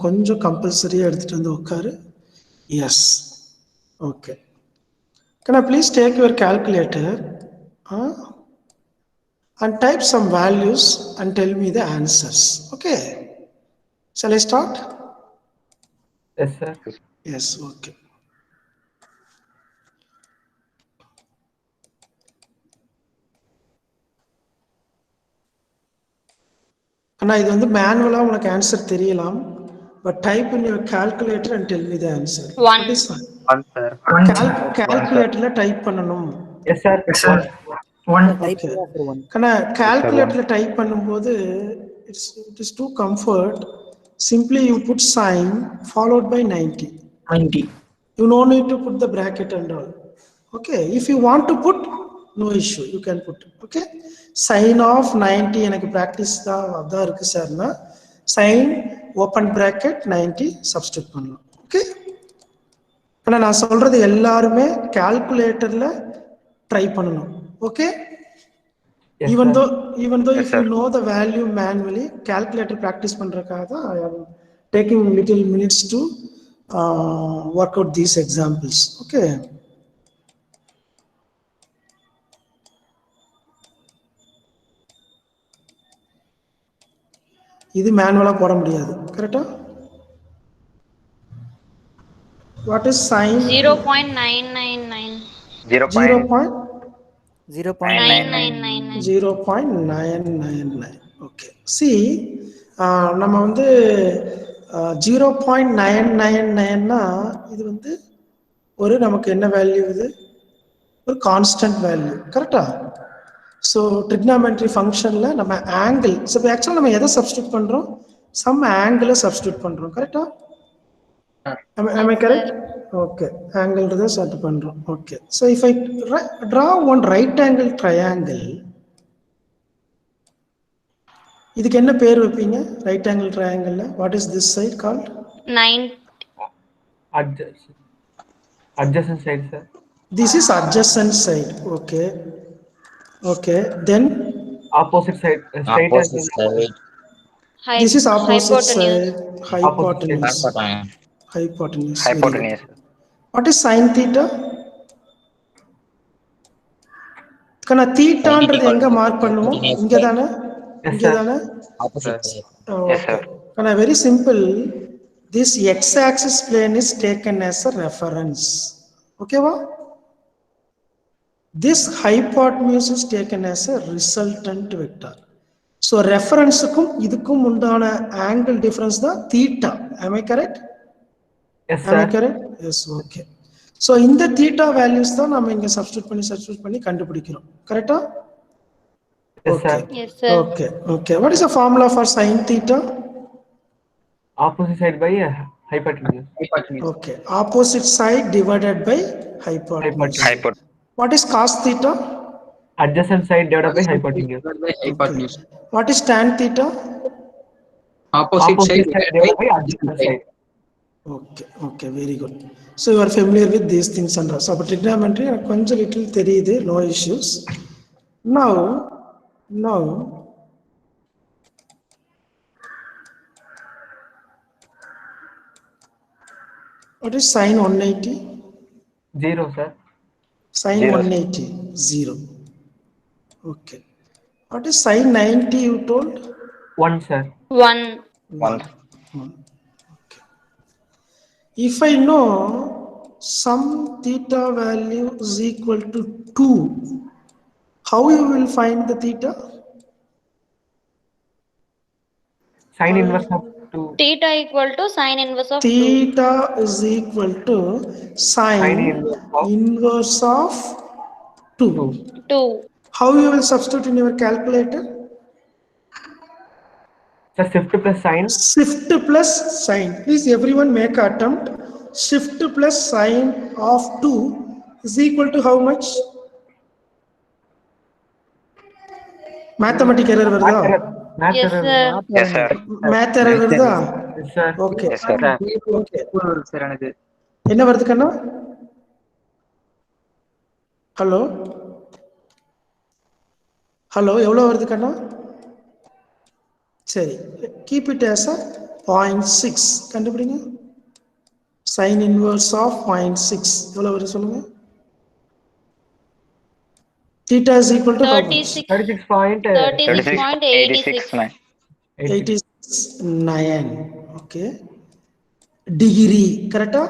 கொஞ்சம் கம்பல்சரியாக எடுத்துகிட்டு வந்து உட்காரு. Yes, okay. Can I please take your calculator and type some values and tell me the answers? Okay. Shall I start? Yes, sir. Yes, okay. Anna, இது வந்து மேனுவலா உங்களுக்கு answer தெரியலாம். But type in your calculator and tell me the answer. One. What is that? One, sir. Calculatorல type பண்ணணும். Yes, sir. Yes, sir. One. Okay. Kana calculatorல type பண்ணும்போது it is too comfort. Simply you put sign followed by 90. 90. You no need to put the bracket and all. Okay. If you want to put, no issue. You can put. Okay. Sign of 90 எனக்கு practice தான் இருக்கு சார்னா sign open bracket 90 substitute பண்ணலாம். Okay. ஆனா நான் சொல்றது எல்லாருமே calculatorல try பண்ணணும். Okay. Yes, even sir. though Yes, if sir. you know the value manually, calculator practice பண்றதுக்காக தான் I am taking little minutes to work out these examples. Okay. இது மேனுவலா போட முடியாது. கரெக்ட்டா? What is sin? 0.999. 0.999. Okay. See, நம்ம வந்து 0.999னா இது வந்து ஒரு நமக்கு என்ன வேல்யூ இது? ஒரு கான்ஸ்டன்ட் வேல்யூ. கரெக்ட்டா? ஸோ ட்ரிக்னாமெட்ரி ஃபங்க்ஷனில் நம்ம ஆங்கிள், ஸோ இப்போ ஆக்சுவலாக நம்ம எதை சப்ஸ்டியூட் பண்ணுறோம்? சம் ஆங்கிளை சப்ஸ்டியூட் பண்ணுறோம். கரெக்டா? Am I correct? Okay. Angle தான் set பண்ணுறோம். Okay. So if I draw one right angle triangle, இதுக்கு என்ன பேர் வைப்பீங்க? Right angle triangle. What is this side called? 9. Adjacent side, sir. This is adjacent side. Okay. Okay. Then Opposite side. Straight Opposite angle. side. This is opposite side. Hypotenuse. Hypotenuse. Hypotenuse. What is sin theta? கண்ணா தீட்டான்றது எங்க mark பண்ணுவோம்? இங்க தானே? இங்க தானே? Opposite side. Yes, sir. Khanna, very simple. This x-axis plane is taken as a reference. Okay, va? This hypotenuse is taken as a resultant vector. So reference kum idukkum undana angle difference da theta. Am I correct? Yes, sir. Am I correct? Yes, okay. So in the theta values da nama inga substitute panni kandupidikirom. Correct? Yes, Okay. sir. Yes, sir. Okay. Okay. What is the formula for sin theta? Opposite side by hypotenuse. Okay. Opposite side divided by hypotenuse. Hypotenuse. What is cos theta? Adjacent side divided by hypotenuse. Hypotenuse. What is tan theta? Opposite side divided by adjacent side. Okay. Okay. Very good. So you are familiar with these things and so but trigonometry konja little theriyudu, no issues. Now what is sin 180? 0, sir. Sin 180, 0. Okay. What is sin 90 you told? 1, sir. 1. 1. Okay. If I know some theta value is equal to 2, how you will find the theta? Sin inverse of 2. Theta equal to sin inverse of 2. Theta is equal to sin inverse of 2. 2. How you will substitute in your calculator? So shift plus sin. Shift plus sin. Please everyone make an attempt. Shift plus sin of 2 is equal to how much? Mathematical error varudha? Yes, sir. Yes, sir. Math error varudha? Yes, sir. Okay. Yes, sir. Okay. என்ன வருது கண்ணா? Hello hello எவ்வளோ வருது கண்ணா? சரி, keep it as a 0.6 கண்டுபிடிங்க. sin inverse of 0.6 எவ்வளவு வரும் சொல்லுங்க. theta is equal to how much? 36.86. 86.9. Okay. Degree correcta?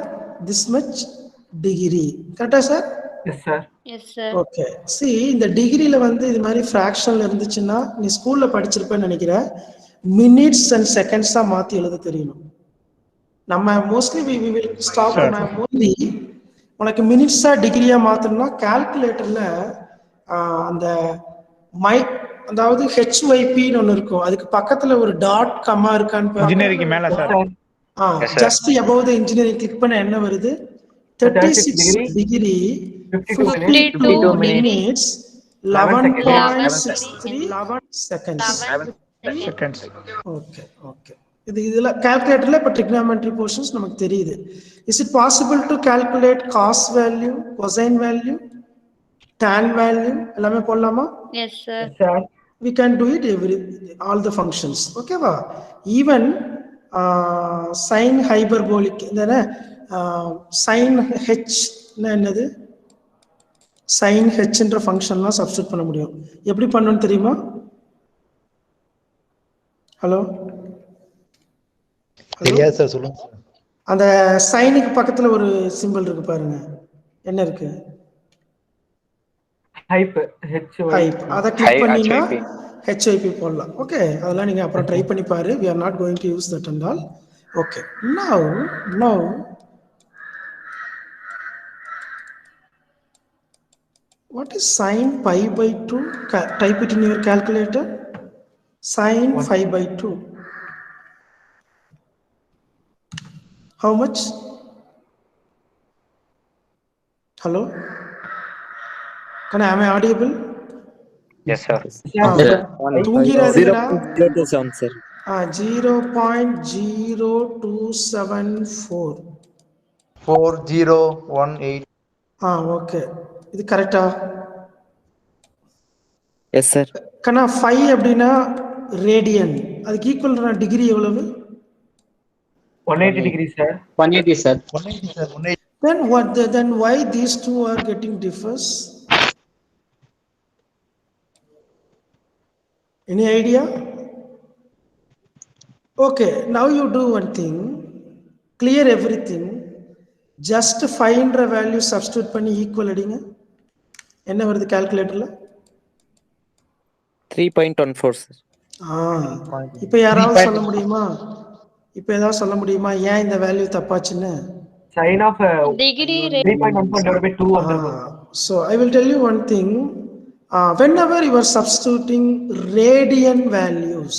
This much degree correcta sir? Yes, sir. Yes, sir. Okay C இந்த டிகிரியில் வந்து இது மாதிரி ஃப்ராக்ஷனில் இருந்துச்சுன்னா நீ ஸ்கூலில் படிச்சிருப்பேன்னு நினைக்கிறேன். மினிட்ஸ் அண்ட் செகண்ட்ஸாக மாற்றி எழுத தெரியணும். நம்ம mostly we will stop mostly உனக்கு மினிட்ஸாக டிகிரியாக மாற்றணும்னா கால்குலேட்டரில் அந்த அதாவது ஹெச்ஒய்பின்னு ஒன்று இருக்கும், அதுக்கு பக்கத்தில் ஒரு டாட் கம்மா இருக்கான்னு இன்ஜினியரிங் மேலே sir just above the engineering click பண்ண என்ன வருது? 36 degree 52 minutes 11.63 seconds. Okay, okay. இதுல calculatorல இப்ப trigonometry portions நமக்கு தெரியுது. Is it possible to calculate cos value, cosine value, tan value எல்லாமே போடலாமா? Yes, sir. We can do it all the functions. Okay va? Even sin hyperbolic இந்த sin h என்னது? sin h என்ற ஃபங்க்ஷன்லாம் substitute பண்ண முடியும். எப்படி பண்ணணும்னு தெரியுமா? ஹலோ தெரியாது சார், சொல்லுங்க. அந்த சைனுக்கு பக்கத்துல ஒரு சிம்பிள் இருக்கு பாருங்க, என்ன இருக்கு? ஹைப் அத கிளிக் பண்ணீங்கன்னா HIP போடலாம். ஓகே, அதெல்லாம் நீங்க அப்புறம் ட்ரை பண்ணி பாரு. we are not going to use that and all. Okay, now what is sin pi by 2? Type it in your calculator. Sin 5 by 2. How much? Hello? Am I audible? Yes, sir. தூங்கிராதீங்கடா. 0.027 sir. 0.0274. 4018. Okay, இது கரெக்டா? Yes sir. கண்ணா 5 அப்படின்னா radian, அதுக்கு equal degree எவ்வளவு? 180 degree, sir. 180, sir. 180 sir, 180. Then why these two are getting differs? Any idea? Okay, now you do one thing, clear everything, just find the value, substitute பண்ணி equal அடிங்க. என்ன வருது கால்குலேட்டர்ல? 3.14 sir. இப்போ யாராவது சொல்ல முடியுமா? இப்போ ஏதாவது சொல்ல முடியுமா ஏன் இந்த value தப்பாச்சுன்னு? Sin of Degree 3.14 divided by 2 So I will tell you one thing. Whenever you are substituting radian values,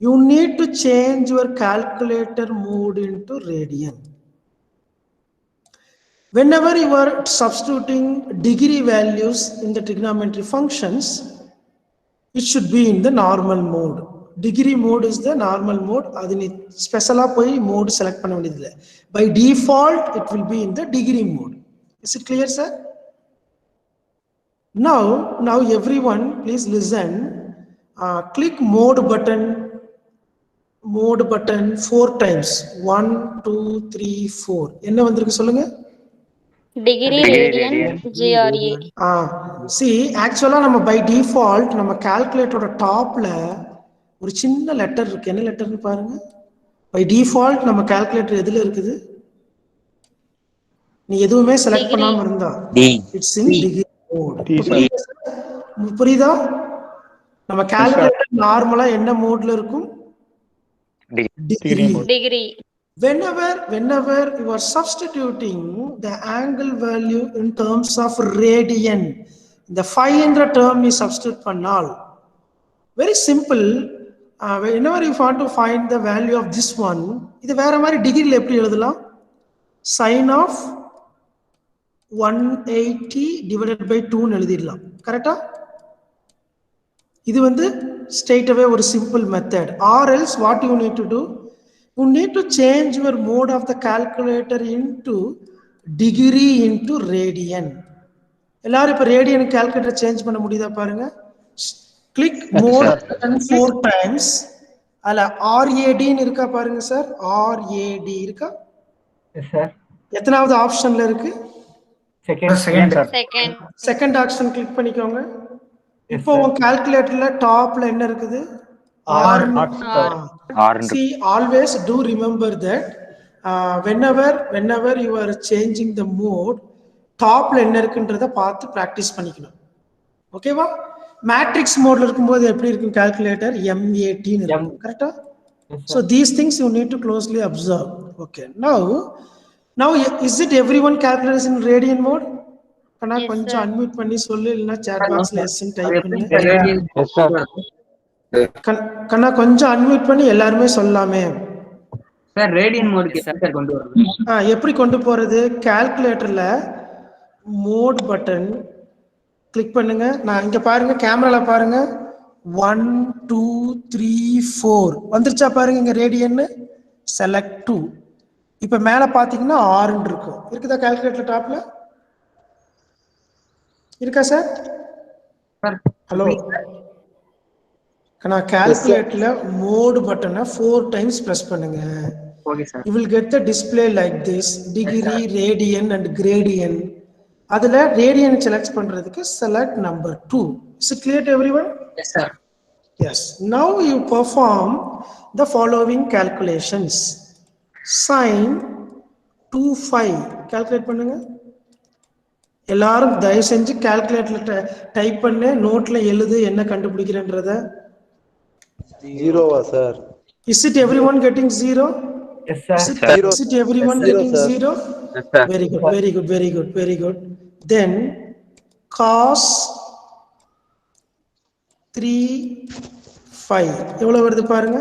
you need to change your calculator mode into radian. Whenever you are substituting degree values in the trigonometry functions, it should be in the normal mode. Degree mode is the normal mode. அது நீ ஸ்பெஷலா போய் mode select பண்ண வேண்டியது இல்லை. By default it will be in the degree mode. Is it clear, sir? Now everyone please listen. Click mode button 4 times. 1 2 3 4. என்ன வந்திருக்கு சொல்லுங்க? degree radian GRA. See, actually நம்ம by default நம்ம calculator டாப்ல ஒரு சின்ன லெட்டர் இருக்கு. என்ன லெட்டர்னு பாருங்க. by default நம்ம கால்குலேட்டர் எதுல இருக்குது? நீ எதுவுமே செலக்ட் பண்ணாம இருந்தா இட்ஸ் இன் டிகிரி மோட். புரியுதா? நம்ம கால்குலேட்டர் நார்மலா என்ன மோட்ல இருக்கும்? Degree. Whenever you are substituting the angle value in terms of radian, the 500 term is substitute பண்ணால் very simple. Whenever you want to find the value of this one, இது வேற மாதிரி டிகிரில எப்படி எழுதலாம்? sin of 180 divided by 2 ன்னு எழுதிடலாம். கரெக்டா? இது வந்து straight away ஒரு simple method. Or else what you need to do? You need to change your mode of the calculator into degree into radian. எல்லாரும் இப்ப radian calculator change பண்ண முடியுதா பாருங்க. Click mode button 4 times அதுல RADன்னு இருக்கா பாருங்க sir, RAD இருக்கா? Yes, sir. எத்தனாவது ஆப்ஷன்ல இருக்கு? Second. Second, sir. Second. Second option click பண்ணிக்கோங்க. Yes, இப்போ sir. உங்க கால்குலேட்டர்ல டாப்ல என்ன இருக்குது? R. See, always do remember that whenever you are changing the mode, டாப்ல என்ன இருக்குன்றத பார்த்து பிராக்டிஸ் பண்ணிக்கணும். ஓகேவா? மேட்ரிக்ஸ் மோட்ல இருக்கும்போது எப்படி இருக்கும் கால்குலேட்டர்? MAT ன்னு இருக்கும். கரெக்ட்டா? Yes, sir. So these things you need to closely observe. Okay. Now is it everyone calculates in radian mode? கண்ணா Yes, கொஞ்சம் sir. அன்மியூட் பண்ணி சொல்லு, இல்லைன்னா சேட் பாக்ஸ்ல எஸ்ன்னு டைப் பண்ணு. Yes, sir. கண்ணா கொஞ்சம் அன்மியூட் பண்ணி எல்லாருமே சொல்லாமே. சார் ரேடியன் மோடுக்கு எப்படி சார் கொண்டு வரது? எப்படி கொண்டு போறது? கால்குலேட்டர்ல மோட் பட்டன் கிளிக் பண்ணுங்க. நான் இங்க பாருங்க, கேமரால பாருங்க, 1 2 3 4 வந்துருச்சா பாருங்க இங்க ரேடியன். செலக்ட் 2. இப்ப மேல பாத்தீங்கன்னா R இருக்கும். இருக்குதா கால்குலேட்டர் டாப்ல? இருக்கா சார்? சார் ஹலோ கண்ணா, கால்குலேட்டர்ல மோட் பட்டனை 4 டைம்ஸ் பிரஸ் பண்ணுங்க. Okay sir. You will get the display like this, degree, radian and gradient. அதுல radian select பண்றதுக்கு select number 2. Is it clear to everyone? Yes sir. Yes. Now you perform the following calculations. Sin 2phi calculate பண்ணுங்க. எல்லாரும் தயவு செஞ்சு கால்குலேட்டர்ல type பண்ணு, நோட்ல எழுது என்ன கண்டுபிடிக்கிறன்றத. 0 sir. Is it everyone getting 0? Yes, sir. Is it everyone Zero, getting sir. 0? Yes sir. Very good, very good, very good, very good. Then cos 3phi எவ்வளவு வருது பாருங்க.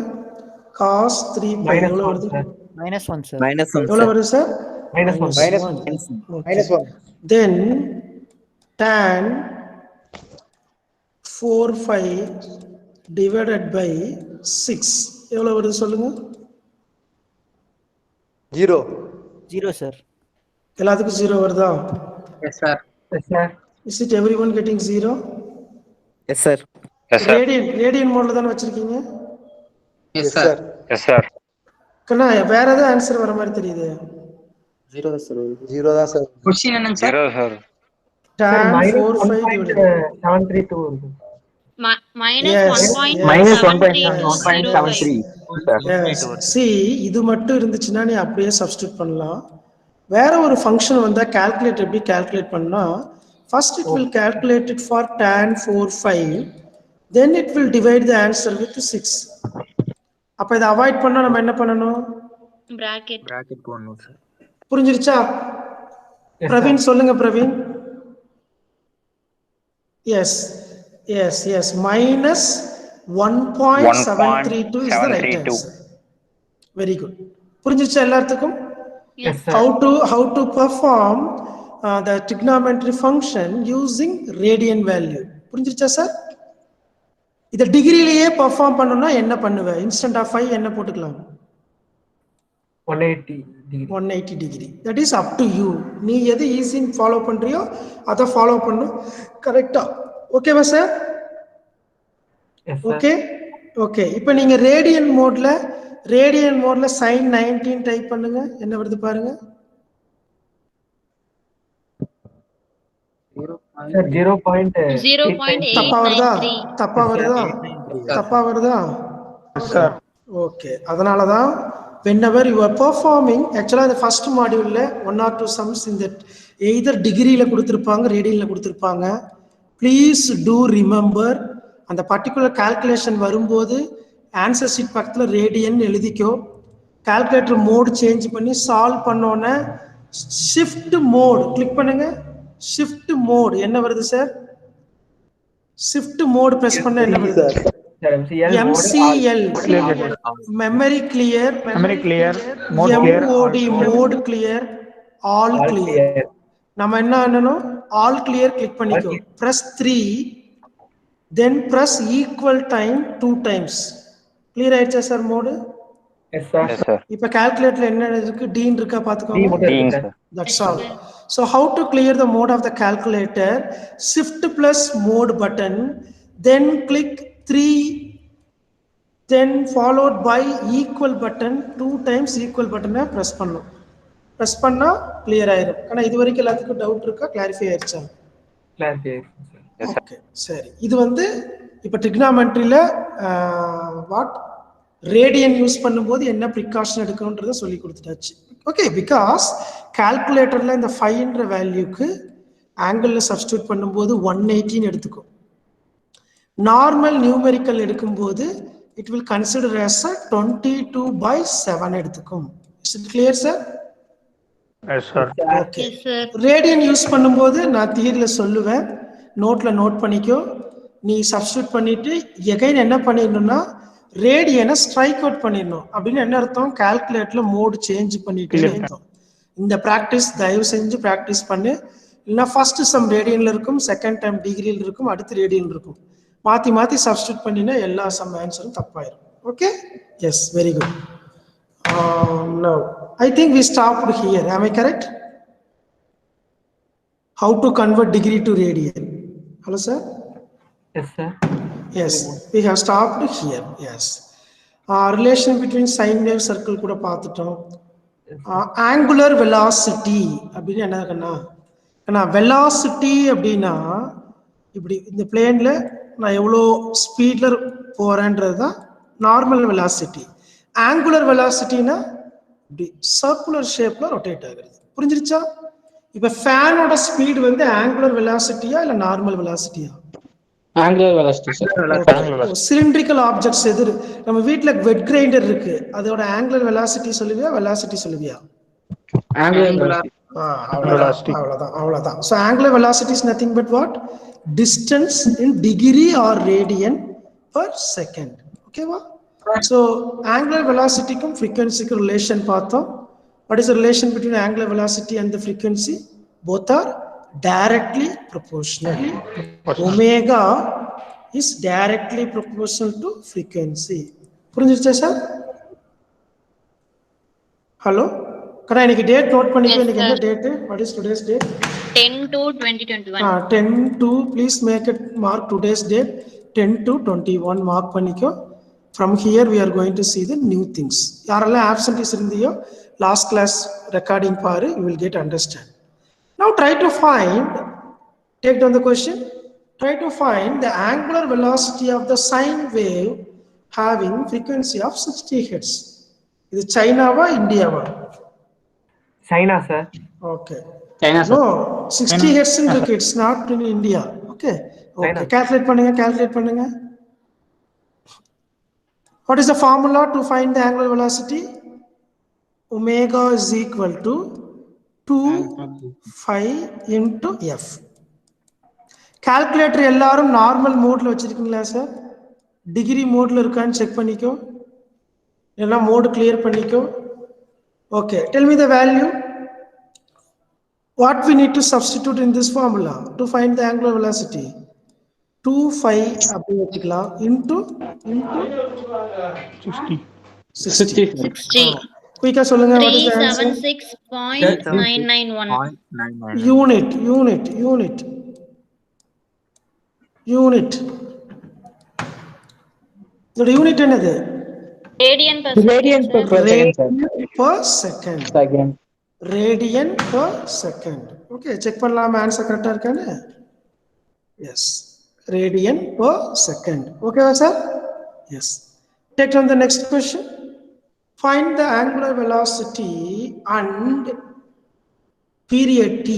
cos 3phi Minus எவ்வளவு 1, வருது? sir. -1 sir. எவ்வளவு வருது sir? Minus 1. Minus 1. Then tan 4phi divided by 6 எவ்வளவு வருது சொல்லுங்க. 0. 0 sir. எல்லாத்துக்கும் 0 வருதா? Yes sir. Yes, sir. Is it everyone getting 0? Yes sir. Radian மோட்ல தானே வச்சிருக்கீங்க? Yes sir. கண்ணா வேற ஏதாவது ஆன்சர் வர மாதிரி தெரியுது. 0 sir. 0 தான் சார். கொஸ்டின் என்னங்க sir? tan Minus 4phi divided. 1.732 வருது. Minus Yes, 1.7305. Yes. See, இது மட்டும் இருந்துச்சுன்னா நீ அப்படியே சப்ஸ்டிட்யூட் பண்ணலாம். வேற ஒரு ஃபங்க்ஷன் வந்தா கால்குலேட் எப்படி கால்குலேட் பண்ணா, first it will calculate it for tan 4phi, then it will divide the answer with 6. அப்ப இதை அவாய்ட் பண்ணா நம்ம என்ன பண்ணணும்? Bracket. Bracket போடணும் sir. புரிஞ்சிருச்சா? Yes, பிரவீன் சொல்லுங்க Praveen. Yes. Minus 1.732 is the right answer. Very good. புரிஞ்சிருச்சா எல்லாத்துக்கும்? Yes, sir. How to perform the trigonometry function using radian value. புரிஞ்சிருச்சா சார்? இத டிகிரியிலேயே பெர்ஃபார்ம் பண்ணனும்னா என்ன பண்ணுவ? இன்ஸ்டன்ட் ஆஃப் 5 என்ன போட்டுக்கலாம்? 180 degree. 180 degree. That is up to you. நீ எது ஈஸின்னு ஃபாலோ பண்றியோ அதை ஃபாலோ பண்ணு. கரெக்ட்டா? ஓகேவா சார்? Yes, sir. ஓகே. இப்போ நீங்க ரேடியன் மோட்ல sin 19 டைப் பண்ணுங்க. என்ன வருது பாருங்க. Sir, 0.893. தப்பா வருதா? Sir. ஓகே. அதனால தான் whenever you are performing, actually the first module 1 or 2 sums in that either degree ல கொடுத்திருப்பாங்க, radian ல கொடுத்திருப்பாங்க. Please do remember அந்த particular calculation வரும்போது ஆன்சர் ஷீட் பக்கத்துல ரேடியன் எழுதிக்கோ. கால்குலேட்டர் மோட் சேஞ்ச் பண்ணி சால்வ் பண்ணோன்னே ஷிஃப்ட் மோட் கிளிக் பண்ணுங்க. ஷிஃப்ட் மோட் என்ன வருது சார்? ஷிஃப்ட் மோட் பிரஸ் பண்ணா என்ன வருது? MCL memory clear, MOD mode clear, all clear. நம்ம என்ன பண்ணனும்? all clear கிளிக் பண்ணிக்கோ. press 3, then press equal time 2 times. clear ஆயிடுச்சா சார் மோட்? Yes, sir. இப்ப கால்குலேட்டர்ல என்ன இருக்கு? D இருக்கா பாத்துக்கோங்க. sir. That's all. So how to clear the mode of the calculator? Shift plus mode button, then click 3 then followed by equal button, 2 times equal button press பண்ணணும். press பண்ணா clear ஆயிரும். ஆனா இது வரைக்கும் எல்லாத்துக்கும் டவுட் இருக்கா? கிளாரிஃபை ஆயிருச்சா? Clarify ஆயிடுச்சு சார். ஓகே சரி. இது வந்து இப்போ ட்ரிக்னாமெட்ரியில் வாட் ரேடியன் யூஸ் பண்ணும்போது என்ன ப்ரிகாஷன் எடுக்கணுன்றதை சொல்லி கொடுத்துட்டாச்சு. ஓகே, பிகாஸ் கால்குலேட்டரில் இந்த 5ன்ற வேல்யூக்கு ஆங்கிளில் சப்ஸ்டியூட் பண்ணும்போது 180 எடுத்துக்கும். நார்மல் நியூமெரிக்கல் எடுக்கும்போது it will consider as a 22/7 எடுத்துக்கும். Is it clear sir? Yes sir. Okay, Yes, sir. Radian use பண்ணும்போது நான் தியரியில் சொல்லுவேன், நோட்டில் நோட் பண்ணிக்கோ. நீ சப்ஸ்டியூட் பண்ணிட்டு எகைன் என்ன பண்ணிடணும்னா ரேடியனை ஸ்ட்ரைக் அவுட் பண்ணிடணும். அப்படின்னு என்ன அர்த்தம்? கால்குலேட்டர்ல மோடு சேஞ்ச் பண்ணிட்டு அர்த்தம். இந்த ப்ராக்டிஸ் தயவு செஞ்சு ப்ராக்டிஸ் பண்ணு. இல்லைன்னா ஃபர்ஸ்ட் சம் ரேடியன்ல இருக்கும், செகண்ட் டைம் டிகிரியில் இருக்கும், அடுத்து ரேடியன் இருக்கும். மாற்றி மாற்றி சப்ஸ்டியூட் பண்ணினா எல்லா சம் ஆன்சரும் தப்பாயிரும். Okay, yes, very good. Now I think we stopped here. Am I correct? How to convert degree to radian? Hello sir? Yes sir. Yes, we have stopped here. Yes. Relation between sine wave circle கூட பார்த்துட்டோம். Angular velocity அப்படின்னு என்ன இருக்குன்னா, velocity அப்படின்னா இப்படி இந்த பிளேன்ல நான் எவ்வளோ ஸ்பீட்ல போறேன்றது தான் நார்மல் வெலாசிட்டி. ஆங்குலர் வெலாசிட்டினா இப்படி சர்க்குலர் ஷேப்ல ரொட்டேட் ஆகுறது. புரிஞ்சிருச்சா? இப்ப ஃபேனோட ஸ்பீட் வந்து ஆங்குலர் வெலாசிட்டியா இல்ல நார்மல் வெலாசிட்டியா? Angular velocity sir. Cylindrical objects எது நம்ம வீட்ல வெட் கிரைண்டர் இருக்கு, அதோட ஆங்குலர் வெலாசிட்டி சொல்லுவியா வெலாசிட்டி சொல்லுவியா? Angular velocity. அவ்வளவுதான். So angular velocity is nothing but what? Distance in degree or radian per second. Okay va? So angular velocity kum frequency ku relation பார்த்தோம். What is the relation between angular velocity and the frequency? Both are directly proportional. Omega is directly proportional to frequency. புரிஞ்சிருச்சா sir? Hello, கண்ணா இன்னைக்கு date note பண்ணிக்கோ. இன்னைக்கு என்ன date? What is today's date? 10/2/2021. 10/2, please make it mark today's date 10/2/21 mark பண்ணிக்கோ. From here we are going to see the new things. யாரெல்லாம் absentees இருந்தியோ last class recording பாரு, you will get understand. Now try to find, take down the question, try to find the angular velocity of the sine wave having frequency of 60 Hz. இது சைனாவா இந்தியாவா? China sir. Okay. China sir. No, 60 Hz இருக்கு, it's not in India. Okay. Okay, calculate பண்ணுங்க. What is the formula to find the angular velocity? Omega is equal to 2π into f. Calculator எல்லாரும் normal மோட்ல வச்சிருக்கீங்களா sir? Degree மோட்ல இருக்கான்னு check பண்ணிக்கோ. எல்லாம் mode clear பண்ணிக்கோ. Okay, tell me the value. What we need to substitute in this formula to find the angular velocity? 2π அப்படி வச்சுக்கலாம் into 60. குயிக்கா சொல்லுங்க. What is the answer? 376.991. Unit. The unit என்னது? Radian per Radian per second. second. Radian per second. Okay, check பண்ணலாமா answer கரெக்டா இருக்கானே? Yes, radian per second. Okay sir? Yes. Take on the next question. Find the angular velocity and period t.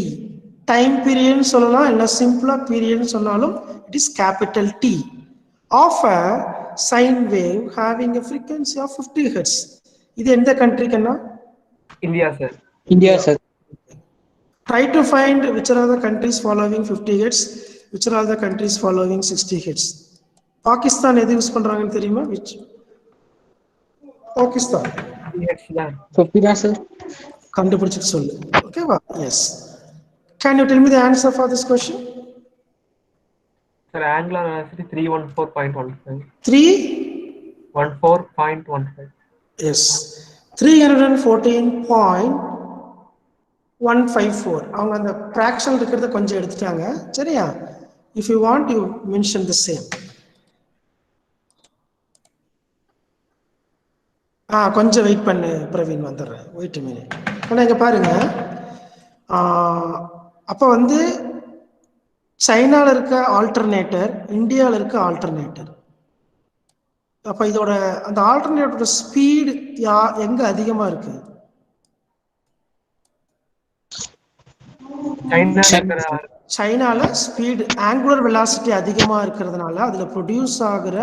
Time period சொல்லலாம், இல்ல சிம்பிளா period சொன்னாலும் it is capital T of a sine wave having a frequency of 50 Hz. இது எந்த country கண்ணா? India sir. India sir. Try to find which are the countries following 50 Hz, which are the countries following 60 Hz. Pakistan எது use பண்றாங்கன்னு தெரியுமா? which? Pakistan 50 தான் sir. கண்டுபிடிச்சிட்டு சொல்லு. ஓகேவா? S. Can you tell me the answer for this question? Sir, angular velocity 314.15. 314.15. Yes. 314.154. அவங்க அந்த fraction இருக்கிறத கொஞ்சம் எடுத்துட்டாங்க. சரியா? If you want, you mention the same. கொஞ்சம் வெயிட் பண்ணு பிரவீன், வந்துடுறேன். Wait minute. ஆனால் இங்கே பாருங்க, அப்போ வந்து சைனாவில் இருக்க ஆல்டர்னேட்டர், இந்தியாவில் இருக்க ஆல்டர்னேட்டர். அப்போ இதோட அந்த ஆல்டர்னேட்டரோட ஸ்பீடு எங்க அதிகமா இருக்கு? சைனால ஸ்பீடு ஆங்குலர் வெலாசிட்டி அதிகமா இருக்கிறதுனால அதுல ப்ரொடியூஸ் ஆகுற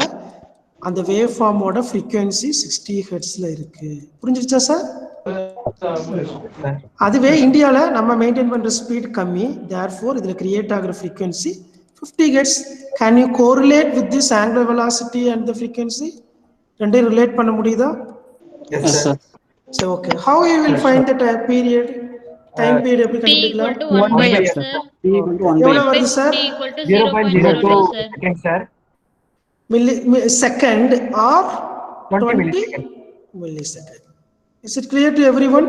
அந்த வேவ் ஃபார்மோட ஃப்ரீக்வன்சி 60 ஹெர்ட்ஸ்ல இருக்கு. புரிஞ்சிருச்சா சார்? அதுவே இந்தியால நம்ம மெயின்டைன் பண்ற ஸ்பீட் கம்மி, தேர்ஃபோர் இதுல கிரியேட் ஆகுற frequency 50 hertz. Can you correlate with this angular velocity and the frequency? ரெண்டையும் ரிலேட் பண்ண முடியுதா? Yes, sir. சரி, okay. How you will find the time period? Time period எப்படி T equal கண்டுபிடிக்கலாம்? to 1 by f, sir. எவ்வளவு வருது sir? T equal to 0.02, sir. Seconds, sir. Second or 20 millisecond. Is it clear to everyone?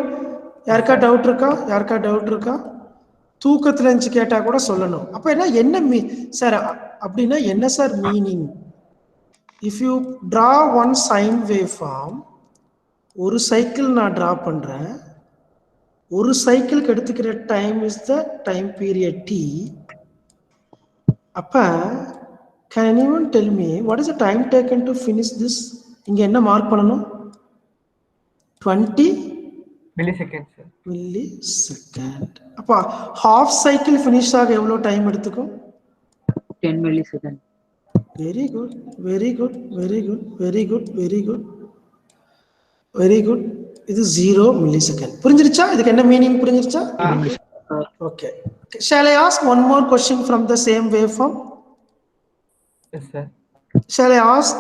யாருக்கா doubt இருக்கா? தூக்கத்துல இருந்து கேட்டா கூட சொல்லணும். அப்ப என்ன சார் அப்படின்னா என்ன sir meaning? If you draw one sine waveform, ஒரு சைக்கிள் நான் டிரா பண்றேன். ஒரு சைக்கிளுக்கு எடுத்துக்கிற time is the time period t. அப்ப can anyone tell me what is the time taken to finish this? இங்க என்ன மார்க் பண்ணணும்? 20 milliseconds, sir. millisecond. அப்ப half cycle finish ஆக எவ்வளவு டைம் எடுத்துக்கும்? 10 millisecond. Very good. இது 0 millisecond. புரிஞ்சிருச்சா? இதுக்கு என்ன meaning புரிஞ்சிருச்சா? Okay. Shall I ask one more question from the same waveform? Yes, sir. Shall I ask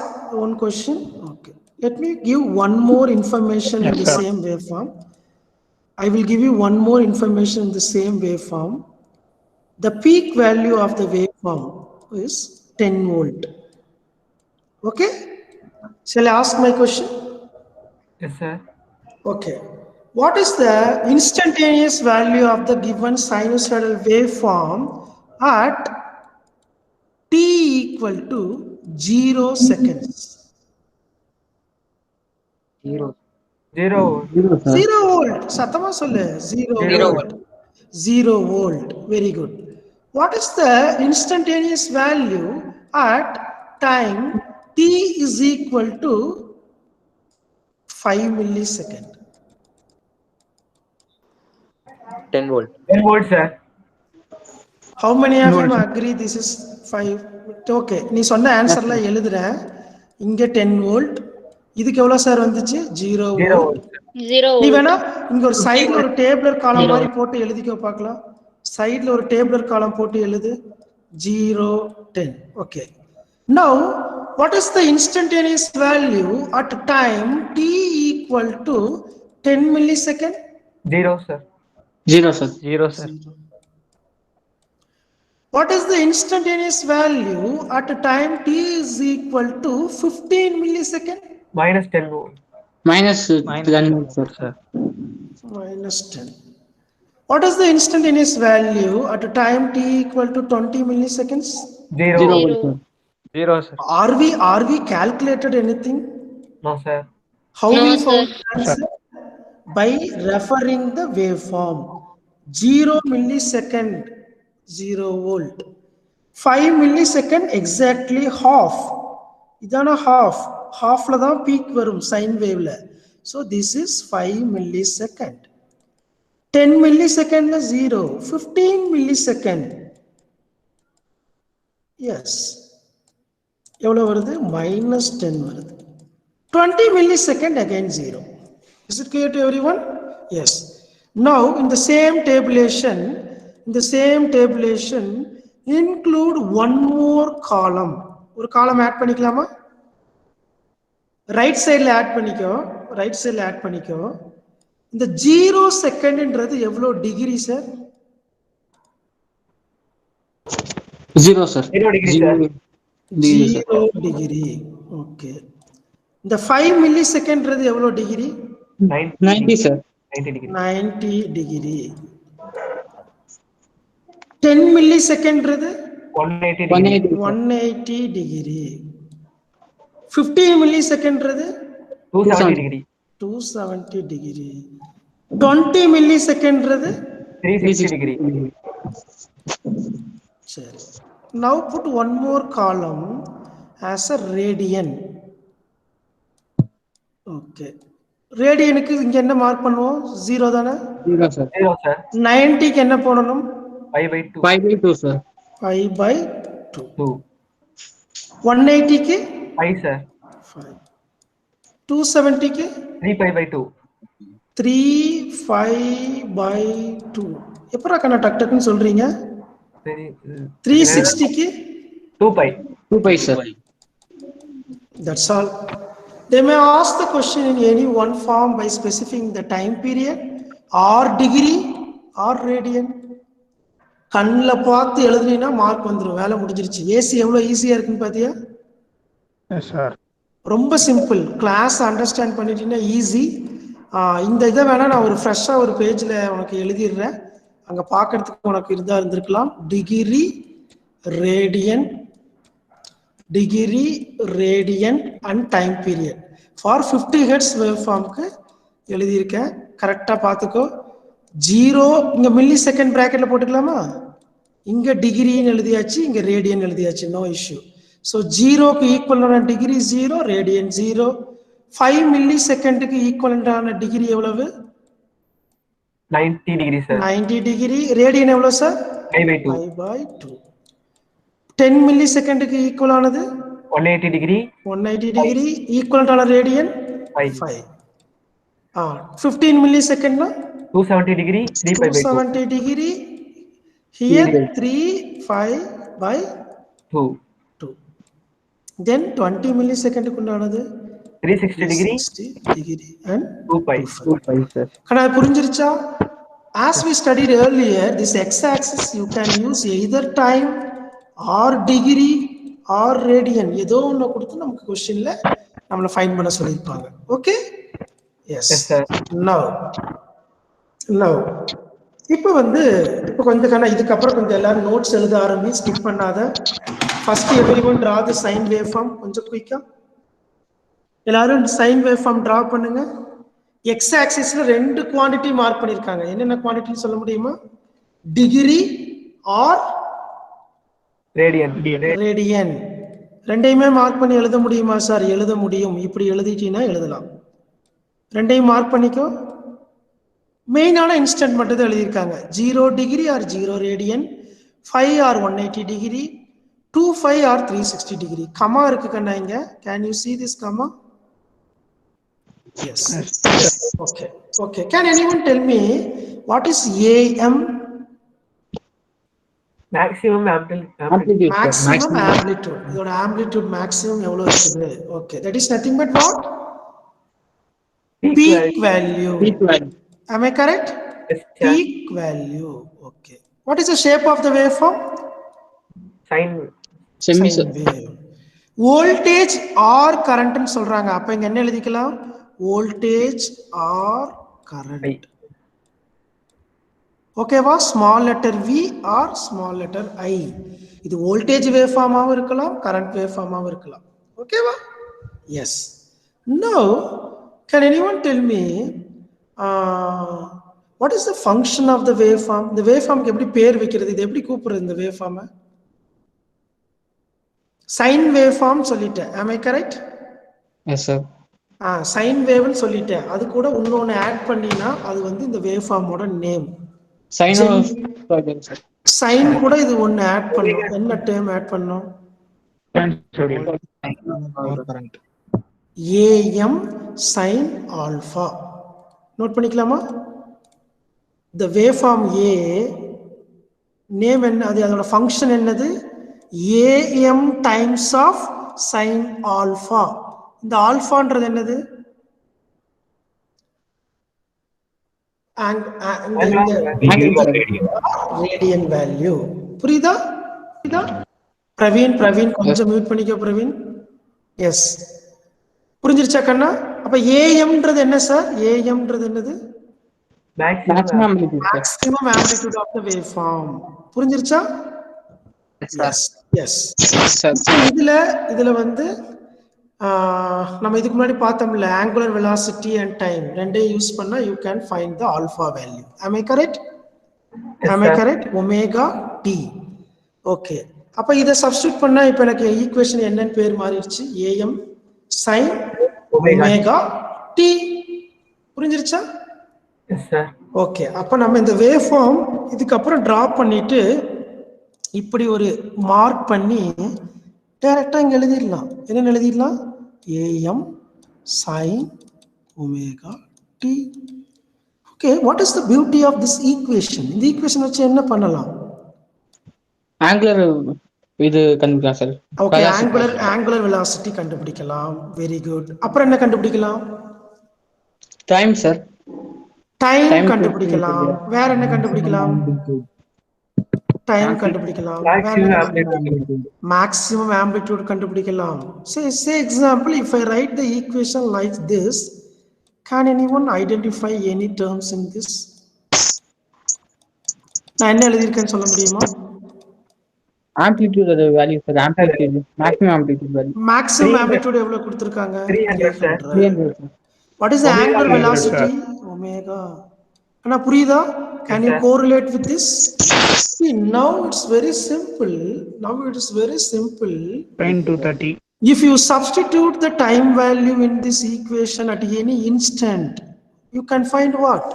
one question? Okay. Let me give one more information in the same waveform. I will give you one more information in the same waveform. The peak value of the waveform is 10 volt. Okay? Shall I ask my question? Yes, sir. Okay. What is the instantaneous value of the given sinusoidal waveform at t equal to 0 seconds? 0. 0 volt. சத்தமா சொல்லு. 0 volt. 0 volt. Very good. What is the instantaneous value at time t is equal to 5 millisecond? 10 volt. 10 volts, sir. How many of you agree this is 5? Okay, நீ சொன்ன ஆன்சர்ல எழுதுறேன். இங்க 10 volt. இதுக்கு எவ்வளவு sir வந்துச்சு? 0 volt. 0 நீ volt. வேணா இங்க ஒரு சைடுல ஒரு டேபிளர் காலம் மாதிரி போட்டு எழுதிக்கோ பார்க்கலாம். சைடுல ஒரு டேபிளர் காலம் போட்டு எழுது. 0 10. Okay. Now what is the instantaneous value at time t equal to 10 millisecond? 0, sir. 0, sir. 0, sir. What is the instantaneous value at a time t is equal to 15 millisecond? Minus 10 volt. Minus 10 volt, sir. Minus 10. What is the instantaneous value at a time t equal to 20 milliseconds? 0. 0 volt, sir. 0, sir. Are we calculated anything? No, sir. How No, we sir. found answer? By referring the waveform. 0 millisecond, 0 volt. 5 millisecond exactly half. Idana half. Half la da peak varum sine wave la. So this is 5 millisecond. 10 millisecond la 0. 15 millisecond. Yes. எவ்வளவு வருது? minus 10 வருது. 20 millisecond again 0. Is it clear to everyone? Yes. Now in the same tabulation, include one more column. ஒரு column add பண்ணிக்கலாமா? Right சைடில் add பண்ணிக்கோ. இந்த 0 செகண்ட்ன்றது எவ்வளோ degree sir? 0, sir. 0 degree, sir. 0 degree. Okay. இந்த 5 மில்லி செகண்ட்ன்றது எவ்வளோ degree? 90, sir. 90 degree. 90 degree. 10 milli செகண்ட்ன்றது 180 degree. 180 டிகிரி. 15 மில்லி செகண்ட்ன்றது 270 degree. 270 degree. 20 millisecond 360 degree. சரி. Now put one more column as a radian. Okay. ரேடியனுக்கு இங்க என்ன மார்க் பண்ணுவோம்? 0 தானே? 0 sir. 0 sir. 90 க்கு என்ன போடணும்? 5/2. 5/2 sir. 5/2. 2. 180 க்கு 5 sir. 5. 270 க்கு 3/5/2. 3/5/2. எப்பரா கண்ணா டக் டக்னு சொல்றீங்க? சரி. 360 க்கு 2/5. 2/5 sir. That's all. They may ask the question in any one form by specifying the time period or degree or radian. கண்ணில் பார்த்து எழுதுனீங்கன்னா மார்க் வந்துடும், வேலை முடிஞ்சிருச்சு. ஏசி எவ்வளோ ஈஸியாக இருக்குன்னு பார்த்தியா? Yes sir. ரொம்ப சிம்பிள். கிளாஸ் அண்டர்ஸ்டாண்ட் பண்ணிட்டீங்கன்னா ஈஸி. இந்த இதை வேணால் நான் ஒரு ஃப்ரெஷ்ஷாக ஒரு பேஜில் உனக்கு எழுதிடுறேன், அங்கே பார்க்கறதுக்கு உனக்கு இருந்திருக்கலாம். Degree radian and time period for 50 hertz wave ஃபார்முக்கு எழுதியிருக்கேன். கரெக்டாக பார்த்துக்கோ. 0 இங்கே மில்லி செகண்ட் ப்ராக்கெட்டில் போட்டுக்கலாமா? இங்கே டிகிரின்னு எழுதியாச்சு, இங்கே ரேடியன் எழுதியாச்சு, நோ இஷ்யூ. ஸோ 0க்கு ஈக்குவலான டிகிரி 0, ரேடியன் 0. 5 மில்லி செகண்டுக்கு ஈக்குவலண்டான டிகிரி எவ்வளவு? 90 degree sir. 90 டிகிரி. ரேடியன் எவ்வளோ சார்? 5/2. 5/2. 10 மில்லி செகண்டுக்கு ஈக்குவலானது 180 degree. 180 டிகிரி. ஈக்குவலண்டான ரேடியன் 5. 15 மில்லி செகண்ட்னா 270 degree. 3/5/2. 270 degree. Here 3/5/2. 2. Then 20 millisecond குண்டானது 360 degree. 60 degree and 2/5 sir. Kana புரிஞ்சிருச்சா? As we studied earlier, this x-axis you can use either time or degree or radian. ஏதோ ஒன்று கொடுத்து நமக்கு கொஸ்டின்ல நம்மளை ஃபைண்ட் பண்ண சொல்லியிருப்பாங்க. ஓகே? S sir. Now இப்போ கொஞ்சம் கண்ணா இதுக்கப்புறம் கொஞ்சம் எல்லாரும் நோட்ஸ் எழுத ஆரம்பி, ஸ்கிப் பண்ணாத. First everyone draw the sine wave form. கொஞ்சம் குயிக்கா எல்லாரும் சைன் வேவ் ஃபார்ம் டிரா பண்ணுங்க. எக்ஸ் ஆக்சிஸ்ல 2 குவாண்டிட்டி மார்க் பண்ணிருக்காங்க. என்னென்ன குவாண்டிட்டின்னு சொல்ல முடியுமா? Degree or radian. ரெண்டையுமே மார்க் பண்ணி எழுத முடியுமா சார்? எழுத முடியும். இப்படி எழுதிட்டீங்கன்னா எழுதலாம். ரெண்டையும் மார்க் பண்ணிக்கோ. மெயினான இன்ஸ்டன்ட் மட்டும் தான் எழுதியிருக்காங்க. 0 degree or 0 radian, 5 or 180 degree, 25 or 360 degree. Comma இருக்கு கண்ணா இங்க. Can you see this comma? Yes. Okay. Can anyone tell me what is AM? Maximum amplitude. Maximum amplitude. இதோட amplitude maximum எவ்வளவு இருக்குது? Okay, that is nothing but what? Peak value. Am I correct? Yes, Peak value. Okay. What is the shape of the waveform? Sine wave. Voltage or current ன்னு சொல்றாங்க. அப்ப இங்க என்ன எழுதிக்கலாம்? Voltage or current. ஓகேவா? Small letter V or small letter I. இது voltage வேவ்ஃபார்மாவும் இருக்கலாம், current வேவ்ஃபார்மாவும் இருக்கலாம். ஓகேவா? Yes. Now, can anyone tell me what is the function of the waveform? The waveform எப்படி பேர் வைக்கிறது? இது எப்படி கூப்பிடுறது இந்த waveform? சைன் waveform சொல்லிட்டேன். Am I correct? Yes sir. Sine வேவ்னு சொல்லிட்டேன். அது கூட இன்னொன்னு ஆட் பண்ணினா அது இந்த waveformோட நேம். சைன் கூட இது ஒன்னு ஆட் பண்ணோம். என்ன டேர்ம் ஆட் பண்ணோம்? AM sin alpha. நோட் பண்ணிக்கலாமா? the waveform A நேம் என்ன? அது அதோட ஃபங்க்ஷன் என்னது? AM times of sin alpha. இந்த ஆல்பான்றது என்னது? Radian value. புரியுதா? பிரவீன் கொஞ்சம் மியூட் பண்ணிக்கோ பிரவீன். எஸ், புரிஞ்சிருச்சா கண்ணா? அப்ப ஏஎம்ன்றது என்ன சார்? ஏஎம்ன்றது என்னது? Maximum amplitude. Maximum amplitude of the waveform. புரிஞ்சிருச்சா? எஸ். இதுல நம்ம இதுக்கு முன்னாடி பார்த்தோம்ல angular velocity and time ரெண்டையும் யூஸ் பண்ணா you can find the alpha value. Am I correct? Am I correct? Omega t. Okay. அப்ப இதை சப்ஸ்டிட்யூட் பண்ணா இப்போ எனக்கு ஈக்குவேஷன் என்னன்னு பேர் மாறிடுச்சு am sin omega t. புரிஞ்சிருச்சா? Yes, sir. Okay, அப்ப நம்ம இந்த வேவ் ஃபார்ம் இதுக்கப்புறம் டிராப் பண்ணிட்டு இப்படி ஒரு மார்க் பண்ணி டைரக்டா இங்க எழுதிடலாம். என்ன எழுதிடலாம்? am sin omega t. Okay, what is the beauty of this equation? இந்த ஈக்குவேஷன் வச்சு என்ன பண்ணலாம்? ஆங்குலர் இது கண்டுபிடிக்கலாம் சார். ஓகே, angular velocity கண்டுபிடிக்கலாம். Very good. அப்புறம் என்ன கண்டுபிடிக்கலாம்? Time sir. டைம் கண்டுபிடிக்கலாம். வேற என்ன கண்டுபிடிக்கலாம்? டைம் கண்டுபிடிக்கலாம். maximum amplitude கண்டுபிடிக்கலாம். Say example, if I write the equation like this, can anyone identify any terms in this? நான் என்ன எழுதியிருக்கேன்னு சொல்ல முடியுமா? ஆம்ப்ளிட்யூட் அது value sir. Amplitude maximum amplitude value. maximum amplitude எவ்வளவு கொடுத்திருக்காங்க? 300 sir. 300 sir. What is the angular velocity? Omega. Ana purida? Can you correlate with this? See, now it's very simple. Now it is very simple. 10 to 30. If you substitute the time value in this equation at any instant, you can find what?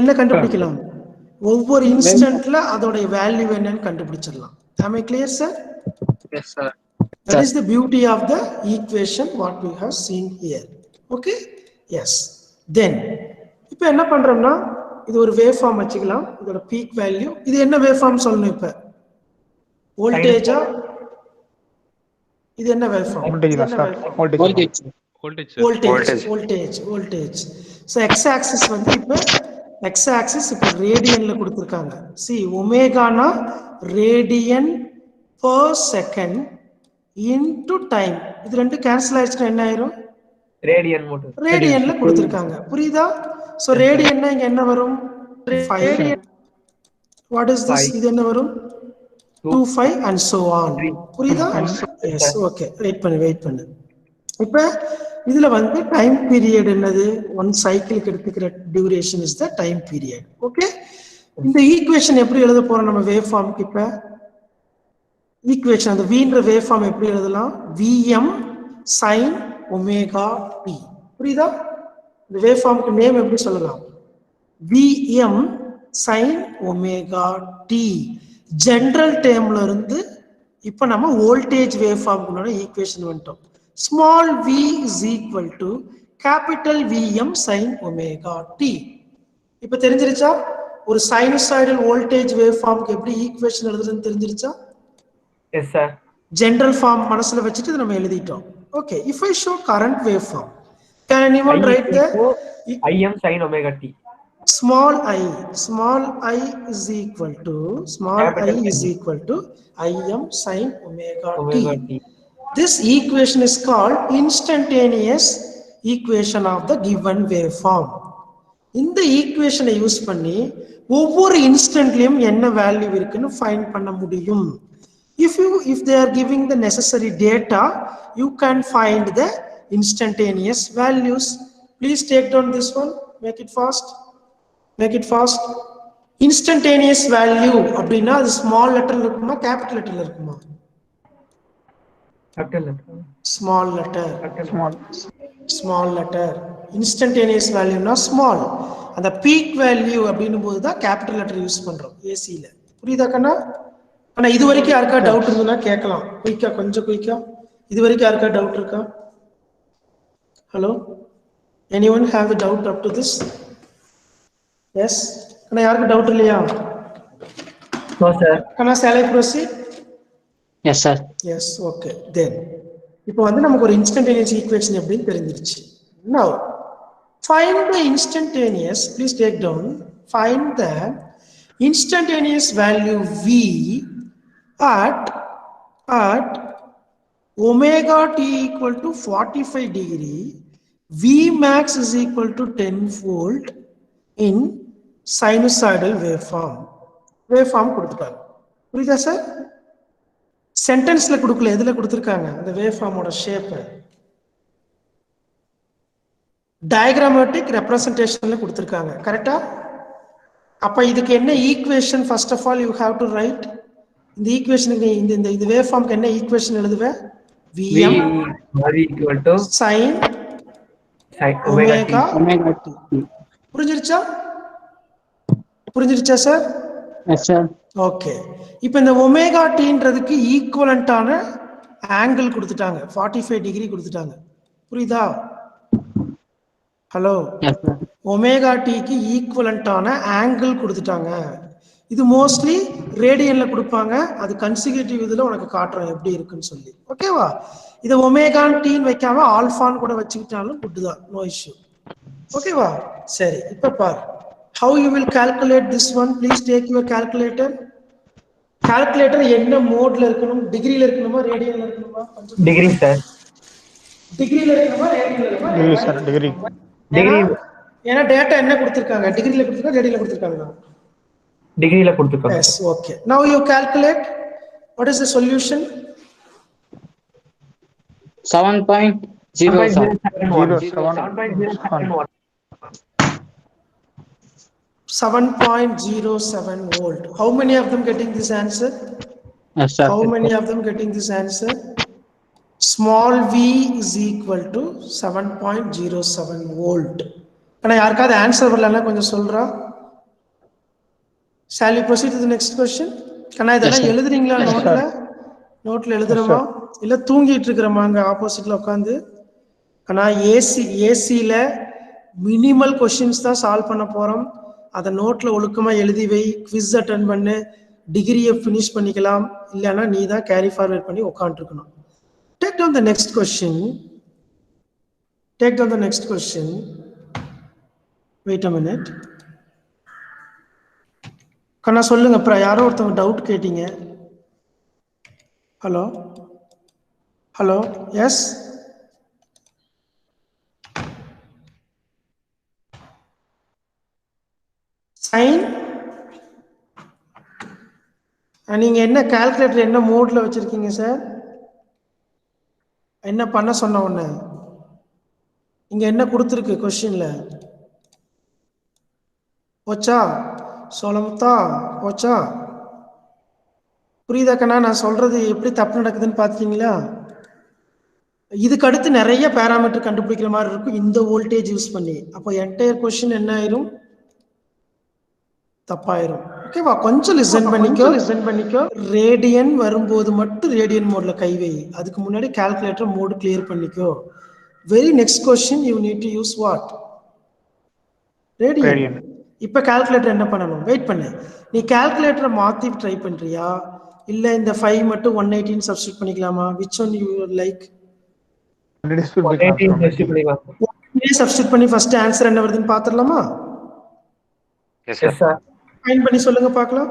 என்ன கண்டுபிடிக்கலாம்? ஒவ்வொரு இன்ஸ்டன்ட்ல அதோட value என்னன்னு கண்டுபிடிச்சிடலாம். Am I clear, sir? Yes, sir. That is the beauty of the equation what we have seen here. Okay? Yes. Then இப்போ என்ன பண்றோம்னா இது ஒரு வேவ் ஃபார்ம் வச்சுக்கலாம். இதோட பீக் வேல்யூ இது என்ன வேவ் ஃபார்ம் சொல்லணும்? இப்போ வோல்டேஜா? இது என்ன வேவ் ஃபார்ம்? Voltage தான் sir. Voltage. Voltage. So x axis வந்து இப்போ x axis இப்போ ரேடியன்ல கொடுத்திருக்காங்க. See, ஒமேகானா radian per second into time. இது ரெண்டு கேன்சல் ஆயிடுச்சுன்னா என்ன ஆயிரும்? ரேடியன் மட்டும். ரேடியன்ல கொடுத்திருக்காங்க. புரியுதா? சோ ரேடியன்னா இங்க என்ன வரும்? 5. What is this? இது என்ன வரும்? 25 and so on. புரியுதா? Yes, okay. வெயிட் பண்ணு. இப்போ இதுல வந்து டைம் பீரியட் என்னது? ஒன் சைக்கிளுக்கு எடுத்துக்கிற duration is the time period. Okay, இந்த ஈக்குவேஷன் எப்படி எழுத போறோம் நம்ம வேவ் ஃபார்முக்கு? இப்போ ஈக்குவேஷன் அந்த vன்ற வேவ் ஃபார்ம் எப்படி எழுதலாம்? Vm sin omega t. புரியுதா? இந்த வேவ் ஃபார்முக்கு நேம் எப்படி சொல்லலாம்? Vm sin omega t. General டேர்ம்ல இருந்து இப்போ நம்ம வோல்டேஜ் வேவ் ஃபார்முக்குள்ள ஈக்குவேஷன் வந்துட்டோம். Small v is equal to capital Vm sin omega t. இப்போ தெரிஞ்சிருச்சா? ஒரு சைனசாய்டல் வோல்டேஜ் வேவ் ஃபார்முக்கு எப்படி ஈக்குவேஷன் எழுதுறதுன்னு தெரிஞ்சிருச்சா? Yes, sir. ஜெனரல் ஃபார்ம் மனசுல வச்சிட்டு நம்ம எழுதிட்டோம். Okay, if I show current waveform, can anyone write the Im sin omega t? small i is equal to Im sin omega t. This equation is called instantaneous equation of the given waveform. இந்த ஈக்குவேஷனை use பண்ணி ஒவ்வொரு இன்ஸ்டன்ட்லயும் என்ன value இருக்குன்னு find பண்ண முடியும். If they are giving the necessary data, you can find the instantaneous values. Please take down this one. Make it fast. Instantaneous value அப்படின்னா அது ஸ்மால் லெட்டர்ல இருக்குமா கேபிட்டல் லெட்டர்ல இருக்குமா? Capital letter. Small letter. Instantaneous வேல்யூனா small. அந்த peak value அப்படின்னும் போது தான் கேபிட்டல் லெட்டர் யூஸ் பண்றோம் ஏசில. புரியுதா கண்ணா? ஆனா இது வரைக்கும் யாருக்கா டவுட் இருந்ததுன்னா கேட்கலாம். கொஞ்சம் குயிக்கா. இது வரைக்கும் யாருக்கா டவுட் இருக்கா? Hello, anyone have a doubt up to this? Yes. கண்ணா யாருக்கு டவுட் இல்லையா? No, sir. Kanna shall I proceed? Yes, sir. Yes, okay. Then இப்போ வந்து நமக்கு ஒரு இன்ஸ்டன்டேனியஸ் ஈக்குவேஷன் எப்படின்னு தெரிஞ்சிருச்சு. Now find the instantaneous. Please take down. Find the instantaneous value v at omega t equal to 45 degree. V max is equal to 10 volt in sinusoidal waveform. Waveform கொடுத்துட்டாங்க. புரியுதா sir? சென்டென்ஸ்ல கொடுக்கல, எதுல கொடுத்துருக்காங்க அந்த wave ஃபார்மோட shape diagrammatic ரெப்ரசன்டேஷன்ல கொடுத்துருக்காங்க. கரெக்டா? அப்ப இதுக்கு என்ன equation? First of all you have to write இந்த ஈக்குவேஷனுக்கு இந்த இந்த வேவ் ஃபார்முக்கு என்ன ஈக்குவேஷன் எழுதுவேன்? Vm equal to sin sin omega. omega t. புரிஞ்சிருச்சா? புரிஞ்சிருச்சா சார்? Yes sir. ஓகே. இப்போ இந்த ஒமேகா டீன்றதுக்கு ஈக்குவலண்டான ஆங்கிள் கொடுத்துட்டாங்க, 45 டிகிரி கொடுத்துட்டாங்க. புரியுதா? Hello, yes sir. ஒமேகா டிக்கு ஈக்குவலண்டான ஆங்கிள் கொடுத்துட்டாங்க. இது மோஸ்ட்லி ரேடியன்ல கொடுப்பாங்க. அது கன்சிக்யூட்டிவ் இதுல உனக்கு காட்டுறோம் எப்படி இருக்குன்னு சொல்லி. ஓகேவா? இதை ஒமேகான் டீன் வைக்காம ஆல்பான் கூட வச்சுக்கிட்டாலும் குட் தான், நோ இஷ்யூ. ஓகேவா? சரி, இப்ப பாரு. How you will calculate this one? Please take your calculator. Calculator என்ன மோட்ல இருக்கணும்? டிகிரில இருக்கணுமா ரேடியன்ல இருக்கணுமா? degree sir. டிகிரில இருக்கணுமா ரேடியன்ல இருக்கணுமா? Degree sir, degree. degree ஏன்னா டேட்டா என்ன கொடுத்திருக்காங்க? டிகிரில கொடுத்திருக்காங்க, ரேடியன்ல கொடுத்திருக்காங்க. டிகிரில கொடுத்துருக்காங்க. Yes, okay. Now you calculate. What is the solution? 7.07. 7.07 volt. How many of them getting this answer? Yes sir. How many of them getting this answer? Small v is equal to 7.07 volt. ஆனா யாருக்காவது answer வரலன்னா கொஞ்சம் சொல்றா. Shall we proceed to the next question? கண்ணா இதெல்லாம் எழுதுறீங்களா நோட்ல? நோட்ல எழுதுறோமா இல்ல தூங்கிட்டு இருக்கிறோமா அங்க ஆப்போசிட்ல உட்காந்து? கண்ணா ஏசில மினிமல் கொஸ்டின்ஸ் தான் சால்வ் பண்ண போறோம். அதை நோட்ல ஒழுக்கமா எழுதி வை, குவிஸ் அட்டெண்ட் பண்ணு, டிகிரியை ஃபினிஷ் பண்ணிக்கலாம். இல்லைன்னா நீ தான் கேரி ஃபார்வர்ட் பண்ணி உட்காந்துருக்கணும். Take down the next question. Take down the next question. Wait a minute. கண்ணா சொல்லுங்க. அப்புறம் யாரோ ஒருத்தவங்க டவுட் கேட்டீங்க. Hello hello, yes sine. நீங்க என்ன கால்குலேட்டர் என்ன மோட்ல வச்சிருக்கீங்க சார்? என்ன பண்ண சொன்ன உடனே இங்க என்ன கொடுத்துருக்கு கொஸ்டின்ல? போச்சா சொல்லமுத்தா? போச்சா? புரியுதா கண்ணா நான் சொல்றது எப்படி தப்பு நடக்குதுன்னு பாத்தீங்களா? இதுக்கு அடுத்து நிறைய பேராமீட்டர் கண்டுபிடிக்கிற மாதிரி இருக்கும் இந்த வோல்டேஜ் யூஸ் பண்ணி. அப்போ என்டையர் கொஸ்டின் என்ன ஆயிரும்? தப்பாயிரும். ஓகேவா? கொஞ்சம் லிசன் பண்ணிக்கோ. ரேடியன் வரும்போது மட்டும் ரேடியன் மோட்ல கை வை. அதுக்கு முன்னாடி கால்குலேட்டர் மோட் கிளியர் பண்ணிக்கோ. Very next question you need to use what? Radian. இப்ப கால்குலேட்டர் என்ன பண்ணணும்? வெயிட் பண்ணு. நீ கால்குலேட்டரை மாத்தி ட்ரை பண்றியா இல்ல இந்த 5 மட்டும் 118 சப்ஸ்டிட்யூட் பண்ணிக்கலாமா? which one you like? 118 substitute பண்ணி ஃபர்ஸ்ட் ஆன்சர் என்ன வருதுன்னு பாத்துறலாமா? Yes sir. ஃபைன் பண்ணி சொல்லுங்க பார்க்கலாம்.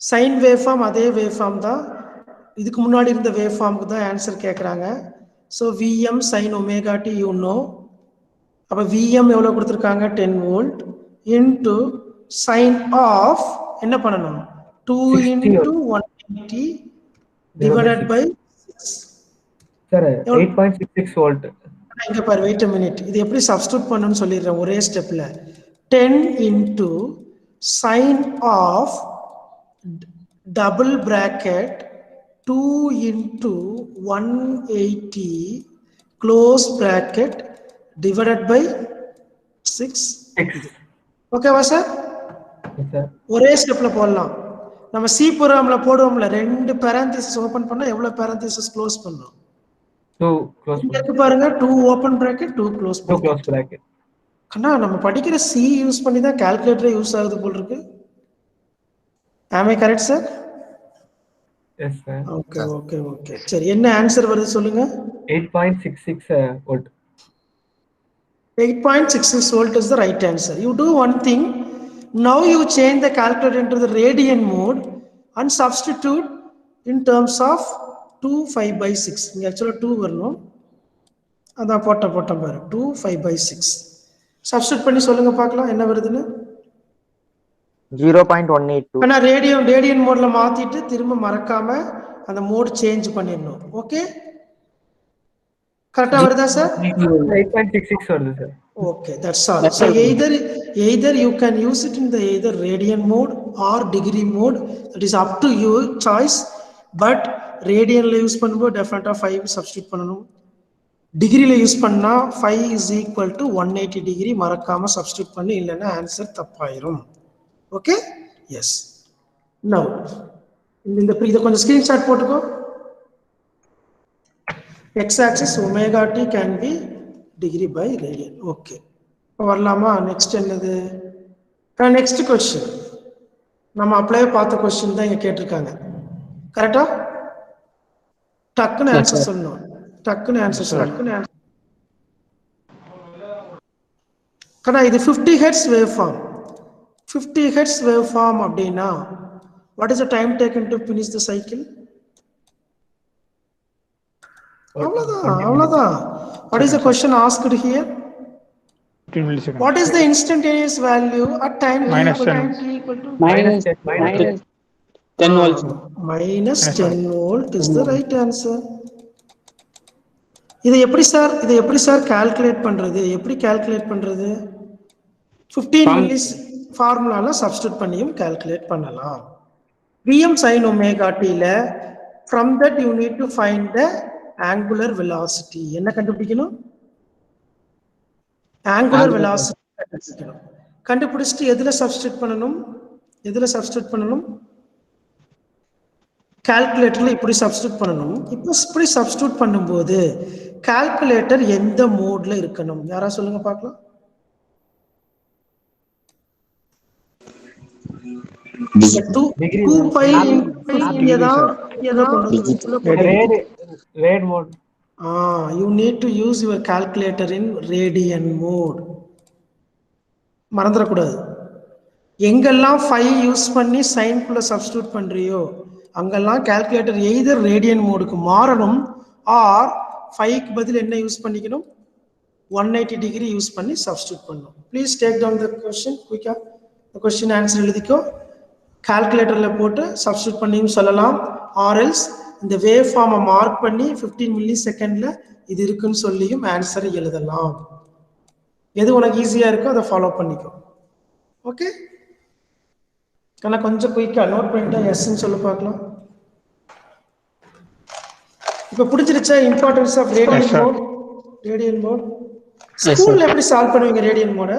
சைன் வேவ் ஃபார்ம் அதே வேவ் ஃபார்ம் தான். இதுக்கு முன்னாடி இருந்த வேவ் ஃபார்முக்கு தான் ஆன்சர் கேட்குறாங்க. So Vm sin omega t you know. அப்போ Vm எவ்வளோ கொடுத்துருக்காங்க? 10 வோல்ட் இன்டு சைன் ஆஃப் என்ன பண்ணணும்? 2 into 180 divided by 6. Sir 8.66 volt. இங்க பாரு, வெயிட் a minute. இது எப்படி சப்ஸ்டிட்யூட் பண்ணணும்னு சொல்லிடுறேன் ஒரே ஸ்டெப்ல. 10 into sin of double bracket 2 into 180 close bracket divided by 6. ஓகேவா சார்? ஒரே ஸ்டெப்ல போடலாம். நம்ம சி ப்ரோக்ராம்ல போடுவோம்ல, 2 parenthesis ஓபன் பண்ணா எவ்வளவு parenthesis க்ளோஸ் பண்ணோம்? 2 க்ளோஸ். இங்க பாருங்க, 2 ஓபன் bracket 2 க்ளோஸ் bracket. கண்ணா நம்ம படிக்கிற சி யூஸ் பண்ணி தான் கால்குலேட்டரே யூஸ் ஆகுது போல் இருக்கு. am I correct sir? Yes sir. Okay, okay, okay. சரி, என்ன ஆன்சர் வருது சொல்லுங்க? 8.66 volt. 8.66 volt is the right answer. You do one thing. Now you change the calculator into the radian mode and substitute in terms of 2 5/6. இங்க actually 2 வரணும். அதான் போட்ட பாரு. 2 5/6. Substitute பண்ணி சொல்லுங்க பார்க்கலாம் என்ன வருதுன்னு. 0.182. ஆனா ரேடியன் மோட்ல மாத்திட்டு திரும்ப மறக்காம அந்த மோட் சேஞ்ச் பண்ணிடணும். ஓகே, கரெக்டா வருதா சார்? 8.66 வருது sir. Okay, that's all. So either you can use it in the either radian mode or degree mode. That is up to your choice. But radian la use பண்ணும்போது definitely 5 substitute பண்ணணும். Degree la use பண்ணா 5 is equal to 180 degree மறக்காம substitute பண்ணி இல்லைன்னா answer தப்பாயிரும். Okay? Yes. Now, இந்த இதை கொஞ்சம் screenshot போட்டுக்கோ. X-axis omega t can be degree by radian. Okay. வரலாமா? நெக்ஸ்ட் என்னது? நெக்ஸ்ட் கொஸ்டின் நம்ம அப்ளை பார்த்த கொஸ்டின் தான் இங்க கேட்டிருக்காங்க. கரெக்டா? டக்குன்னு ஆன்சர் சொல்லணும். டக்குன்னு ஆன்சர் சொல்லணும். கரெக்டா? இது 50 hertz wave form. 50 hertz wave form அப்படின்னா what is the time taken to finish the cycle? அவ்வளவுதான். What is the question asked here? 15 milliseconds. What is the instantaneous value at time Minus 10. equal to minus 10 volts. minus 10 volt is the right answer. இதை எப்படி sir calculate பண்றது? 15 மில்லிஸ் ஃபார்முலால substitute பண்ணியும் calculate பண்ணலாம். Vm sin omega t ல from that you need to find the angular velocity. என்ன கண்டுபிடிக்கணும்? angular velocity கண்டுபிடிக்கணும். கண்டுபிடிச்சிட்டு எதுல சப்ஸ்டிட்யூட் பண்ணணும்? கால்குலேட்டர்ல இப்படி சப்ஸ்டிட்யூட் பண்ணணும். இப்போ இப்படி சப்ஸ்டிட்யூட் பண்ணும்போது கால்குலேட்டர் எந்த மோட்ல இருக்கணும்? யாரா சொல்லுங்க பார்க்கலாம். Rad mode. You need to use your calculator in radian mode. மறந்துடக்கூடாது. எங்கெல்லாம் 5 யூஸ் பண்ணி சைன்குள்ள சப்ஸ்டிட்யூட் பண்றியோ அங்கெல்லாம் கால்குலேட்டர் எய்தர் ரேடியன் மோடுக்கு மாறணும் ஆர் 5க்கு பதில் என்ன யூஸ் பண்ணிக்கணும்? 180 டிகிரி யூஸ் பண்ணி சப்ஸ்டிட்யூட் பண்ணணும். Please take down the question குயிக்கா. இந்த கொஸ்டின் ஆன்சர் எழுதிக்கோ. கால்குலேட்டர்ல போட்டு சப்ஸ்டிட்யூட் பண்ணியும் சொல்லலாம். ஆர்எல்ஸ் இந்த வேவ் ஃபார்மை மார்க் பண்ணி 15 மில்லி செகண்ட்ல இது இருக்குன்னு சொல்லியும் ஆன்சரை எழுதலாம். எது உனக்கு ஈஸியா இருக்கோ அதை ஃபாலோ பண்ணிக்கோ. ஓகே, கொஞ்சம் குயிக்கா நோட் பண்ணிட்டா எஸ்ன்னு சொல்ல பார்க்கலாம். இப்ப புடிச்சிருச்சா இம்பார்ட்டன்ஸ் ஆஃப் ரேடியன் மோட்? ஸ்கூல்ல எப்படி சால்வ் பண்ணுவீங்க ரேடியன் மோட?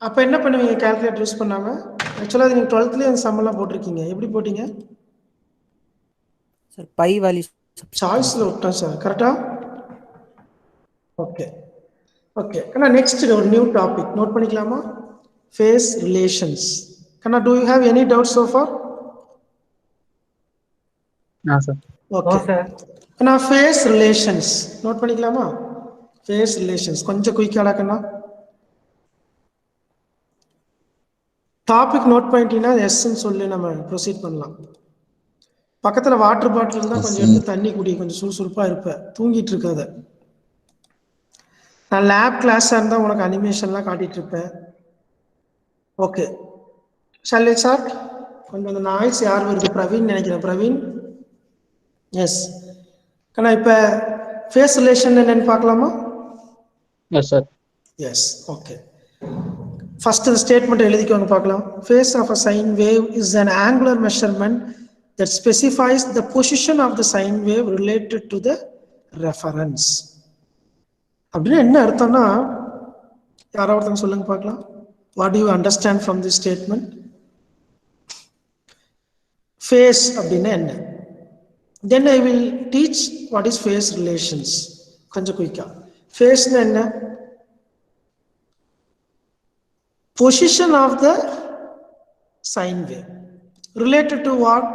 அப்ப என்ன பண்ணுவீங்க கால்குலேட்டர் யூஸ் பண்ணாம? ஆக்சுவலா நீங்க 12th அந்த சம் எல்லாம் போட்டிருக்கீங்க. எப்படி போட்டீங்க சார்? பை வேல்யூ சாய்ஸ்ல விட்டோம் சார். கரெக்டா? ஓகே. நெக்ஸ்ட் ஒரு நியூ டாபிக் நோட் பண்ணிக்கலாமா? Phase relations. do you have any doubts so far? No sir. Okay. No sir. Phase relations note பண்ணிக்கலாமா? ஃபேஸ் ரிலேஷன்ஸ் கொஞ்சம் குயிக்காடா கண்ணா. டாபிக் நோட் பண்ணிட்டீங்கன்னா எஸ்ன்னு சொல்லி நம்ம ப்ரொசீட் பண்ணலாம். பக்கத்துல வாட்டர் பாட்டில் இருந்தா கொஞ்சம் எடுத்து தண்ணி குடி, கொஞ்சம் சுறுசுறுப்பா இருப்ப, தூங்கிட்டு இருக்காத. நான் லேப் கிளாஸா இருந்தா உனக்கு அனிமேஷன்லாம் காட்டிட்டு இருப்பேன். Okay, shall we start? கொஞ்சம் அந்த நாய்ஸ் யார் வருது? பிரவீன் நினைக்கிறேன். பிரவீன், எஸ் கண்ணா. இப்ப ஃபேஸ் ரிலேஷன் என்னன்னு பார்க்கலாமா? Yes sir. Yes, okay. First இந்த ஸ்டேட்மெண்ட் எழுதிக்கோங்க பார்க்கலாம். Phase of a sine wave is an angular measurement that specifies the position of the sine wave related to the reference. அப்படின்னா என்ன அர்த்தம்னா, யாராவது ஒருத்தங்க சொல்லுங்க பார்க்கலாம். What do you understand from this statement? Phase அப்படின்னா என்ன? Then I will teach what is phase relations. கொஞ்சம் குயிக்கா. Phase என்ன? Position of the sine wave related to what?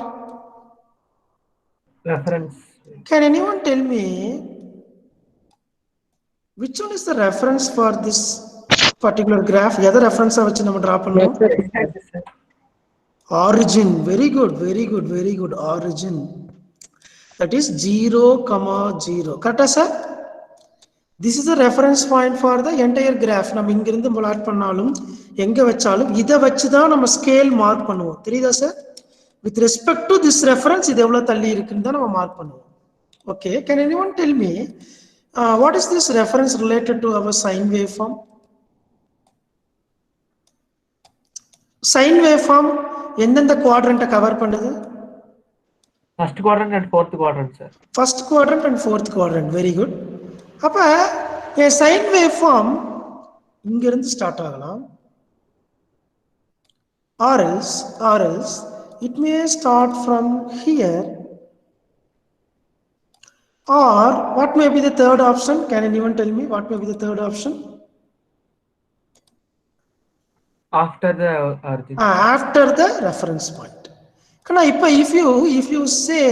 Reference. Can anyone tell me which one is the reference for this particular graph? எதை ரெஃபரன்ஸா வச்சு நம்ம draw பண்ணுவோம்? Origin. Very good. Origin. That is 0, 0. கரெக்டா sir? This is a reference point for the entire graph. நம்ம இங்க இருந்து plot பண்ணாலும் எங்க வச்சாலும் இத வச்சு தான் நம்ம ஸ்கேல் மார்க் பண்ணுவோம். தெரியுதா sir? With respect to this reference இது எவ்வளவு தள்ளி இருக்குன்னு தான் நம்ம மார்க் பண்ணுவோம். Okay, can anyone tell me what is this reference related to our sine waveform? Sine waveform எந்தெந்த quadrant கவர் பண்ணுது? First quadrant and fourth quadrant, sir. First quadrant and fourth quadrant. Very good. அப்ப a sine waveform இங்க இருந்து start ஆகலாம், or else it may start from here, or what may be the third option? Can anyone tell me what may be the third option? After the origin. After the reference point. Now, if you say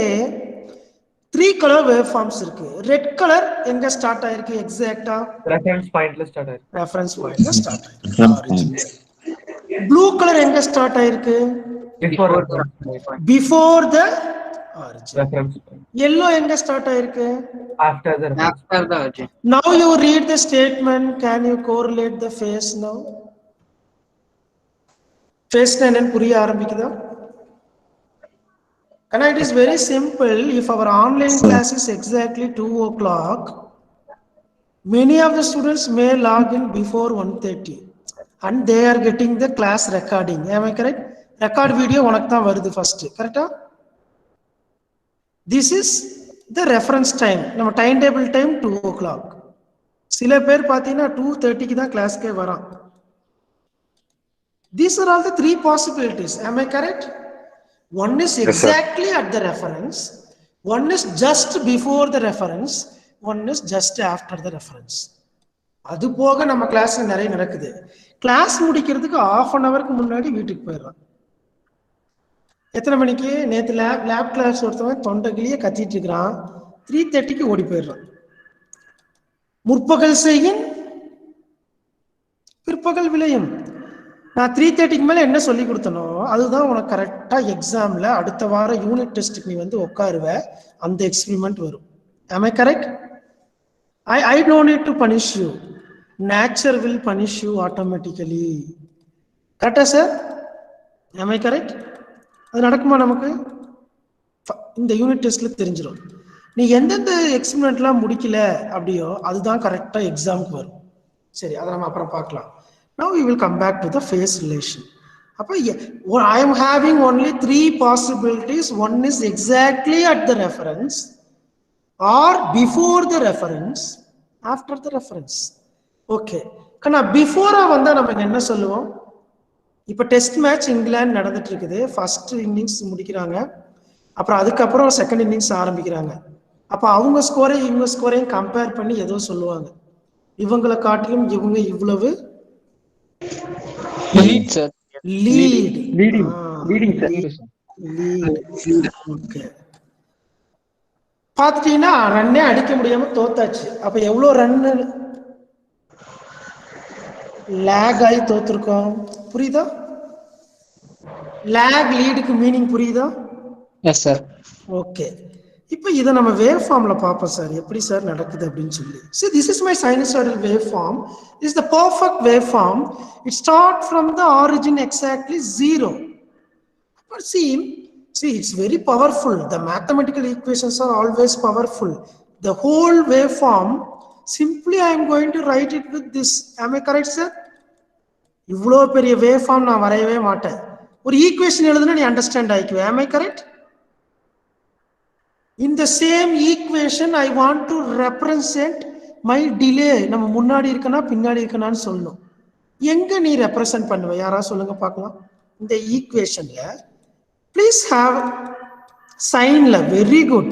3 color waveforms இருக்கு, red color எங்க start ஆயிருக்கு எக்ஸாக்ட்டா? Reference point ல start ஆயிருக்கு. Reference point ல start ஆயிருக்கு. Blue color எங்க start ஆயிருக்கு? Before the origin. Reference point. Yellow எங்க ஸ்டார்ட் ஆயிருக்கு? After the reference. After the origin. Now you read the statement. Can you correlate the phase now? Phase என்னன்னு புரிய ஆரம்பிக்குதா? And it is very simple. If our online class is exactly 2 o'clock, many of the students may log in before 1:30 and they are getting the class recording. Am I correct? Record video உனக்கு தான் வருது first. கரெக்ட்டா? This is the reference time. நம்ம time table time 2 o'clock. சில பேர் பார்த்தீங்கன்னா 2:30க்கு தான் கிளாஸ்க்கே வரான். These are all the 3 possibilities. Am I correct? One is exactly at the reference, one is just before the reference, one is just after the reference. அது போக நம்ம கிளாஸ்ல நிறைய நடக்குது. கிளாஸ் முடிக்கிறதுக்கு half an hour முன்னாடி வீட்டுக்கு போயிடுறான். எத்தனை மணிக்கு? நேத்து லேப் கிளாஸ் ஒருத்தவன் தொண்டைகிளியே கத்திட்டு இருக்கிறான், 3:30க்கு ஓடி போயிடுறான். முற்பகல் செய்யின் பிற்பகல் விளையும். நான் 3:30க்கு மேல என்ன சொல்லி கொடுத்தனோ அதுதான் உனக்கு கரெக்டா எக்ஸாம்ல அடுத்த வாரம் யூனிட் டெஸ்ட்டுக்கு நீ வந்து உட்காருவ, அந்த எக்ஸ்பெரிமெண்ட் வரும். Am I correct? I don't need to punish you. Nature will punish you automatically. கரெக்டா சார்? Am I correct? அது நடக்குமா நமக்கு? இந்த யூனிட் டெஸ்ட்ல தெரிஞ்சிடும். நீ எந்தெந்த எக்ஸ்பெரிமெண்ட்லாம் முடிக்கல அப்படியோ அதுதான் கரெக்டா எக்ஸாமுக்கு வரும். சரி, அதை நம்ம அப்புறம் பார்க்கலாம். Now we will come back to the phase relation. I am having only 3 possibilities. One is exactly at the reference, or before the reference, after the reference. Okay. Kana before வந்தா நம்ம என்ன சொல்லுவோம்? இப்போ டெஸ்ட் மேட்ச் இங்கிலாந்து நடந்துட்டு இருக்குது. First innings முடிக்கிறாங்க, அப்புறம் அதுக்கப்புறம் செகண்ட் இன்னிங்ஸ் ஆரம்பிக்கிறாங்க. அப்போ அவங்க ஸ்கோரையும் இவங்க ஸ்கோரையும் கம்பேர் பண்ணி ஏதோ சொல்லுவாங்க. இவங்களை காட்டிலும் இவங்க இவ்வளவு Lead, sir. Leading, sir. Okay. பாத்தீங்கன்னா ரன்னே அடிக்க முடியாம தோத்தாச்சு. அப்ப எவ்வளவு ரன் லேக் ஆகி தோத்துருக்கோம். புரியுதா? லேக் லீடுக்கு மீனிங் புரியுதா? Yes, sir. ஓகே. இப்போ இதை நம்ம வேவ் ஃபார்ம்ல பார்ப்போம் சார், எப்படி சார் நடக்குது அப்படின்னு சொல்லி. See, this is my sinusoidal waveform. This is the perfect waveform. It starts from the origin exactly 0. But see, it's very powerful. The mathematical equations are always powerful. The whole waveform, simply I am going to write it with this. Am I correct, sir? இவ்வளோ பெரிய waveform நான் வரையவே மாட்டேன். ஒரு equation எழுதுனா நீ understand ஆயிக்குவே. Am I correct? In the same equation, I want to represent my delay. நம்ம முன்னாடி இருக்கனா பின்னாடி இருக்கனான்னு சொல்லணும். எங்க நீ ரெப்ரசன்ட் பண்ணுவ? யாரா சொல்லுங்க பார்க்கலாம். இந்த ஈக்குவேஷன்ல ப்ளீஸ் ஹேவ் சைன்ல. Very good.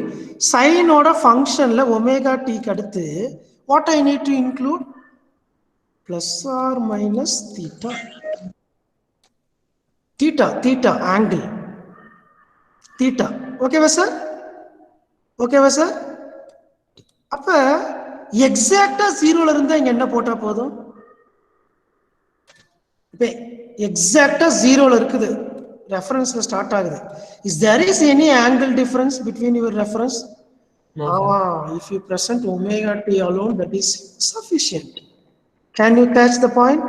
சைனோட ஃபங்க்ஷன்ல ஒமேகா டீக்கு அடுத்து what I need to include? Plus or minus theta. Theta angle theta. ஓகேவா சார்? ஓகேவா சார்? அப்ப எக்ஸாக்டா 0ல இருந்தா இங்க என்ன போட்டா போதும்? இப்ப எக்ஸாக்டா 0ல இருக்குது, ரெஃபரன்ஸ்ல ஸ்டார்ட் ஆகுது. Is there any angle difference between your reference? No, sir. If you present omega t alone, that is sufficient. Can you catch the point?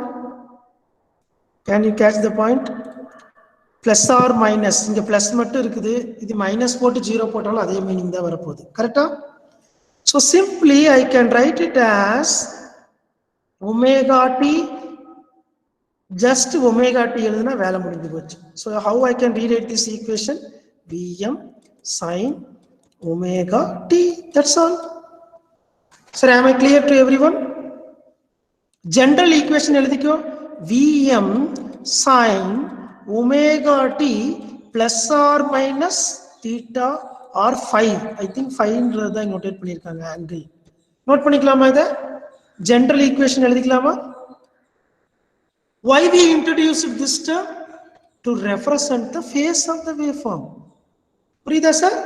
Can you catch the point? Plus or minus, இங்க plus மட்டும் இருக்குது, இது minus போட்டு 0 போட்டாலும் அதே meaning தான் வரப்போகுது. கரெக்டா? So simply I can write it as omega t, just omega t எழுதுனா வேலை முடிஞ்சு போச்சு. So how I can rewrite this equation? Vm sin omega t. That's all. Sir, am I clear to everyone? General equation எழுதிக்கோ. Vm sin omega t plus or minus theta or 5. I think 5ன்றத நோட்டேட் பண்ணிருக்காங்க angle. Note பண்ணிக்கலாமா இத? General equation எழுதிக்கலாமா? Why we introduced this term? To represent the phase of the waveform. புரியுதா sir?